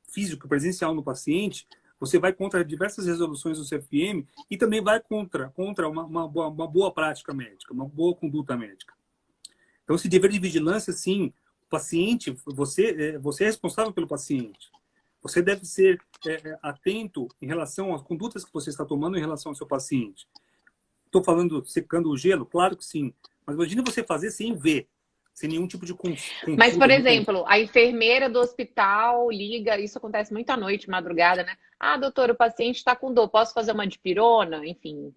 físico presencial no paciente, você vai contra diversas resoluções do CFM e também vai contra uma boa prática médica, uma boa conduta médica. Então, esse dever de vigilância, sim, o paciente, você é responsável pelo paciente. Você deve ser atento em relação às condutas que você está tomando em relação ao seu paciente. Estou falando secando o gelo? Claro que sim. Mas imagine você fazer sem ver, sem nenhum tipo de consulta. Mas, por exemplo, a enfermeira do hospital liga, isso acontece muito à noite, madrugada, né? Ah, doutor, o paciente está com dor, posso fazer uma dipirona? Enfim,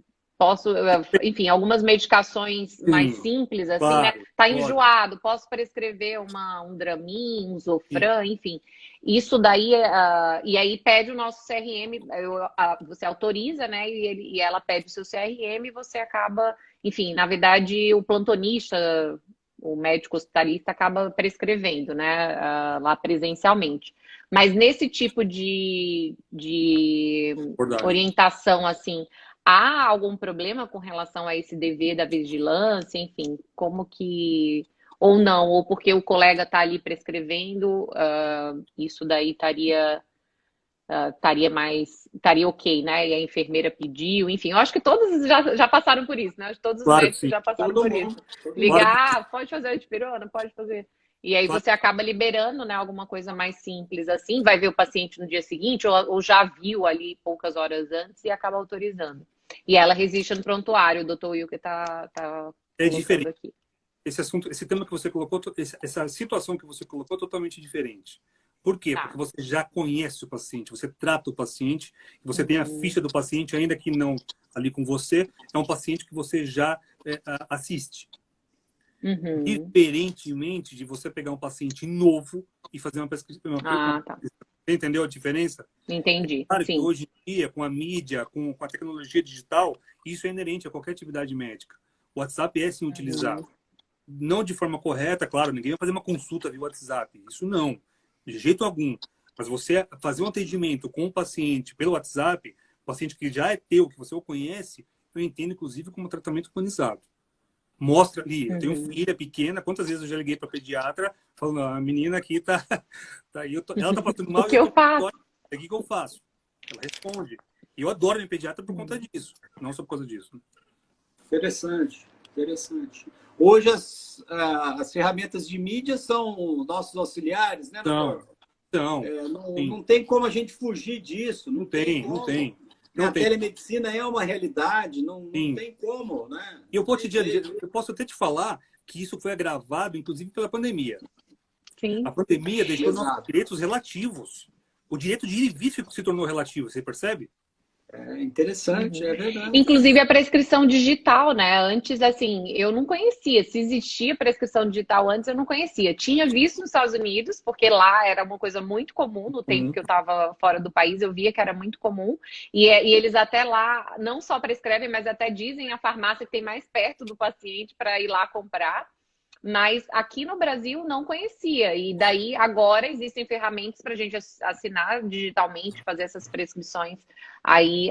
algumas medicações mais simples, assim, claro, né? Tá enjoado, posso prescrever um Dramin, um Zofran, enfim. Isso daí, e aí pede o nosso CRM, você autoriza, né? E ela pede o seu CRM e você acaba, enfim, na verdade, o plantonista, o médico hospitalista acaba prescrevendo, né? Lá presencialmente. Mas nesse tipo de orientação, assim, há algum problema com relação a esse dever da vigilância? Enfim, como que... Ou não, ou porque o colega está ali prescrevendo, isso daí estaria ok, né? E a enfermeira pediu, enfim, eu acho que todos já passaram por isso, né? Todos os médicos já passaram por isso. Ligar, pode fazer a dipirona? Pode fazer. E aí você acaba liberando, né, alguma coisa mais simples assim, vai ver o paciente no dia seguinte, ou já viu ali poucas horas antes e acaba autorizando. E ela resiste no prontuário, o doutor Wilker tá diferente aqui. Esse tema que você colocou, essa situação que você colocou é totalmente diferente. Por quê? Porque você já conhece o paciente, você trata o paciente, você tem a ficha do paciente, ainda que não ali com você, é um paciente que você já assiste. Diferentemente de você pegar um paciente novo e fazer uma prescrição. Você entendeu a diferença? Entendi. Claro sim. que hoje em dia, com a mídia, com a tecnologia digital, isso é inerente a qualquer atividade médica. O WhatsApp é sim utilizado. Não de forma correta, claro, ninguém vai fazer uma consulta via WhatsApp. Isso não, de jeito algum. Mas você fazer um atendimento com o paciente pelo WhatsApp, o paciente que já é teu, que você o conhece, eu entendo, inclusive, como tratamento humanizado. Mostra ali, eu tenho filha pequena, quantas vezes eu já liguei para pediatra, falando, a menina aqui tá aí, ela tá passando mal, o que eu faço? O que eu faço? Ela responde. E eu adoro minha pediatra por conta disso, não só por causa disso. Interessante. Hoje as ferramentas de mídia são nossos auxiliares, né, doutor? Não tem como a gente fugir disso. Não tem. A telemedicina é uma realidade, não tem como, né? E eu posso até te falar que isso foi agravado, inclusive, pela pandemia. Sim. A pandemia deixou nossos direitos relativos. O direito de ir e vir se tornou relativo, você percebe? É interessante, é verdade. Inclusive a prescrição digital, né? Antes, assim, eu não conhecia. Se existia prescrição digital antes, eu não conhecia. Tinha visto nos Estados Unidos, porque lá era uma coisa muito comum. No tempo que eu estava fora do país, eu via que era muito comum. E eles até lá, não só prescrevem, mas até dizem a farmácia que tem mais perto do paciente para ir lá comprar. Mas aqui no Brasil não conhecia. E daí agora existem ferramentas para a gente assinar digitalmente, fazer essas prescrições aí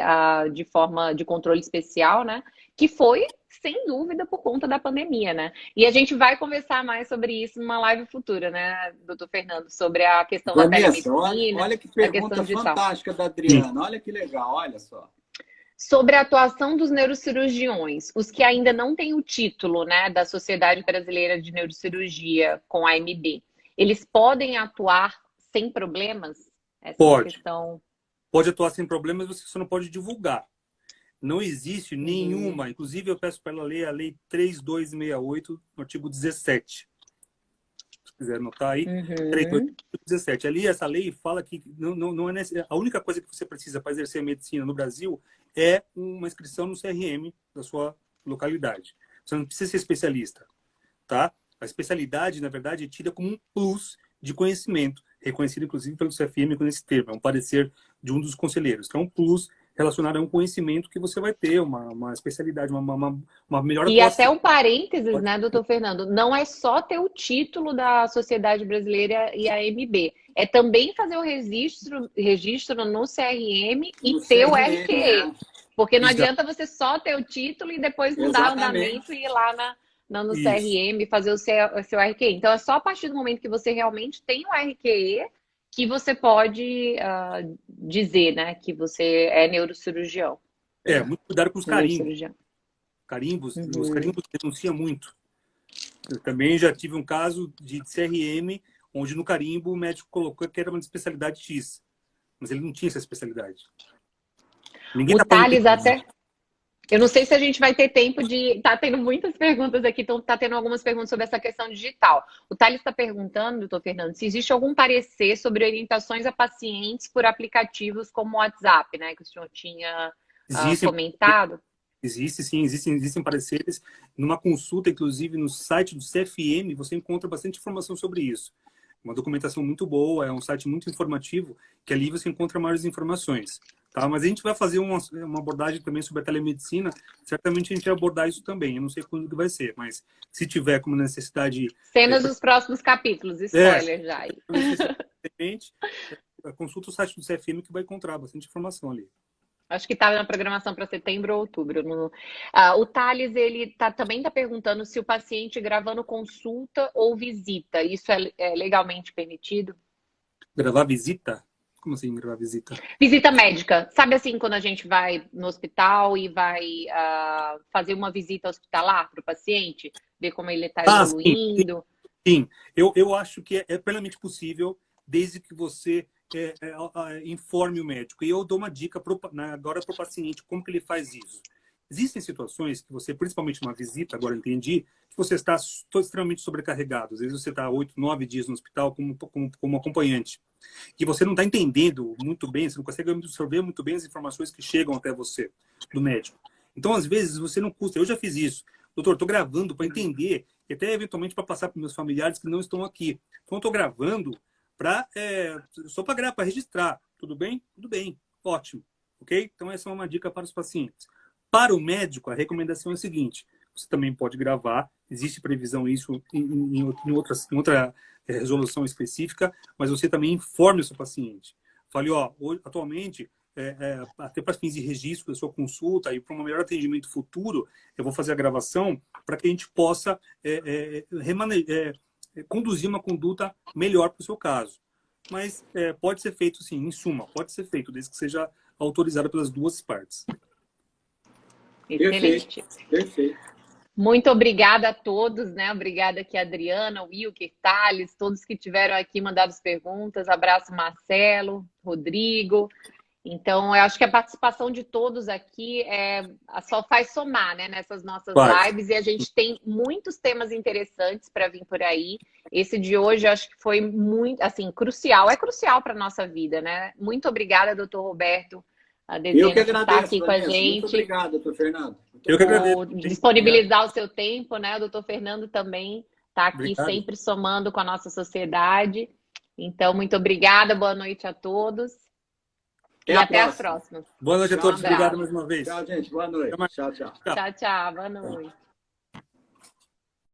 de forma de controle especial, né? Que foi, sem dúvida, por conta da pandemia, né? E a gente vai conversar mais sobre isso numa live futura, né, doutor Fernando? Sobre a questão da telemedicina. Olha que pergunta fantástica da Adriana. Olha que legal, olha só. Sobre a atuação dos neurocirurgiões, os que ainda não têm o título, né, da Sociedade Brasileira de Neurocirurgia com a AMB, eles podem atuar sem problemas? Pode. Pode atuar sem problemas, você só não pode divulgar. Não existe nenhuma, inclusive eu peço para ela ler a Lei 3268, no artigo 17. Se quiser anotar aí, 3217. Ali essa lei fala que não é a única coisa que você precisa para exercer a medicina no Brasil é uma inscrição no CRM da sua localidade. Você não precisa ser especialista, tá? A especialidade, na verdade, é tida como um plus de conhecimento, reconhecido inclusive pelo CFM com esse termo, é um parecer de um dos conselheiros, que é um plus relacionado a um conhecimento que você vai ter, uma especialidade, uma melhor atuação. E até um parênteses, né, doutor Fernando, não é só ter o título da Sociedade Brasileira e a AMB, é também fazer o registro no CRM e ter o RQE. Porque não adianta você só ter o título e depois não dar andamento e ir lá no Isso. CRM, fazer o seu RQE. Então, é só a partir do momento que você realmente tem o RQE que você pode dizer, né, que você é neurocirurgião. Muito cuidado com os carimbos. Os Uhum. carimbos denunciam muito. Eu também já tive um caso de CRM, onde no carimbo o médico colocou que era uma especialidade X, mas ele não tinha essa especialidade. Ninguém O está Thales falando. até... Eu não sei se a gente vai ter tempo de... Tá tendo muitas perguntas aqui, então tá tendo algumas perguntas sobre essa questão digital. O Thales está perguntando, doutor Fernando, se existe algum parecer sobre orientações a pacientes por aplicativos como o WhatsApp, né? Que o senhor tinha comentado. Existem pareceres. Numa consulta, inclusive, no site do CFM, você encontra bastante informação sobre isso. Uma documentação muito boa, é um site muito informativo, que ali você encontra maiores informações. Tá? Mas a gente vai fazer uma abordagem também sobre a telemedicina. Certamente a gente vai abordar isso também. Eu não sei quando que vai ser, mas se tiver como necessidade... Cenas dos próximos capítulos, spoiler já aí. Consulta o site do CFM que vai encontrar bastante informação ali. Acho que estava na programação para setembro ou outubro. O Thales, ele também está perguntando se o paciente gravando consulta ou visita, isso é legalmente permitido? Gravar visita? Como assim gravar visita? Visita médica. Sabe assim, quando a gente vai no hospital e vai fazer uma visita hospitalar para o paciente? Ver como ele está evoluindo? Sim. Eu acho que é plenamente possível, desde que você... informe o médico. E eu dou uma dica agora para o paciente, como que ele faz isso. Existem situações que você, principalmente numa visita, agora entendi, que você está extremamente sobrecarregado. Às vezes você está 8, 9 dias no hospital como acompanhante. E você não está entendendo muito bem, você não consegue absorver muito bem as informações que chegam até você, do médico. Então, às vezes, você não custa. Eu já fiz isso. Doutor, estou gravando para entender, e até eventualmente para passar para meus familiares que não estão aqui. Então, estou gravando só para registrar. Tudo bem? Tudo bem. Ótimo. Ok? Então, essa é uma dica para os pacientes. Para o médico, a recomendação é a seguinte. Você também pode gravar. Existe previsão isso em outra resolução específica, mas você também informe o seu paciente. Fale, atualmente, até para fins de registro da sua consulta e para um melhor atendimento futuro, eu vou fazer a gravação para que a gente possa conduzir uma conduta melhor para o seu caso. Mas pode ser feito, sim, em suma, pode ser feito, desde que seja autorizado pelas duas partes. Excelente. Perfeito. Muito obrigada a todos, né? Obrigada aqui, Adriana, Wilker, Thales, todos que tiveram aqui mandado as perguntas. Abraço, Marcelo, Rodrigo. Então, eu acho que a participação de todos aqui só faz somar, né, nessas nossas lives, e a gente tem muitos temas interessantes para vir por aí. Esse de hoje eu acho que foi muito, assim, crucial. É crucial para a nossa vida, né? Muito obrigada, doutor Roberto. Eu que agradeço, estar aqui com a Vanessa. gente. Muito obrigado, doutor Fernando. Eu que agradeço. Disponibilizar o seu tempo, né? O doutor Fernando também está aqui sempre somando com a nossa sociedade. Então, muito obrigada, boa noite a todos. Até as próximas. Boa noite a todos. Obrigado mais uma vez. Tchau, gente. Boa noite. Tchau, tchau. Tchau, tchau. Boa noite.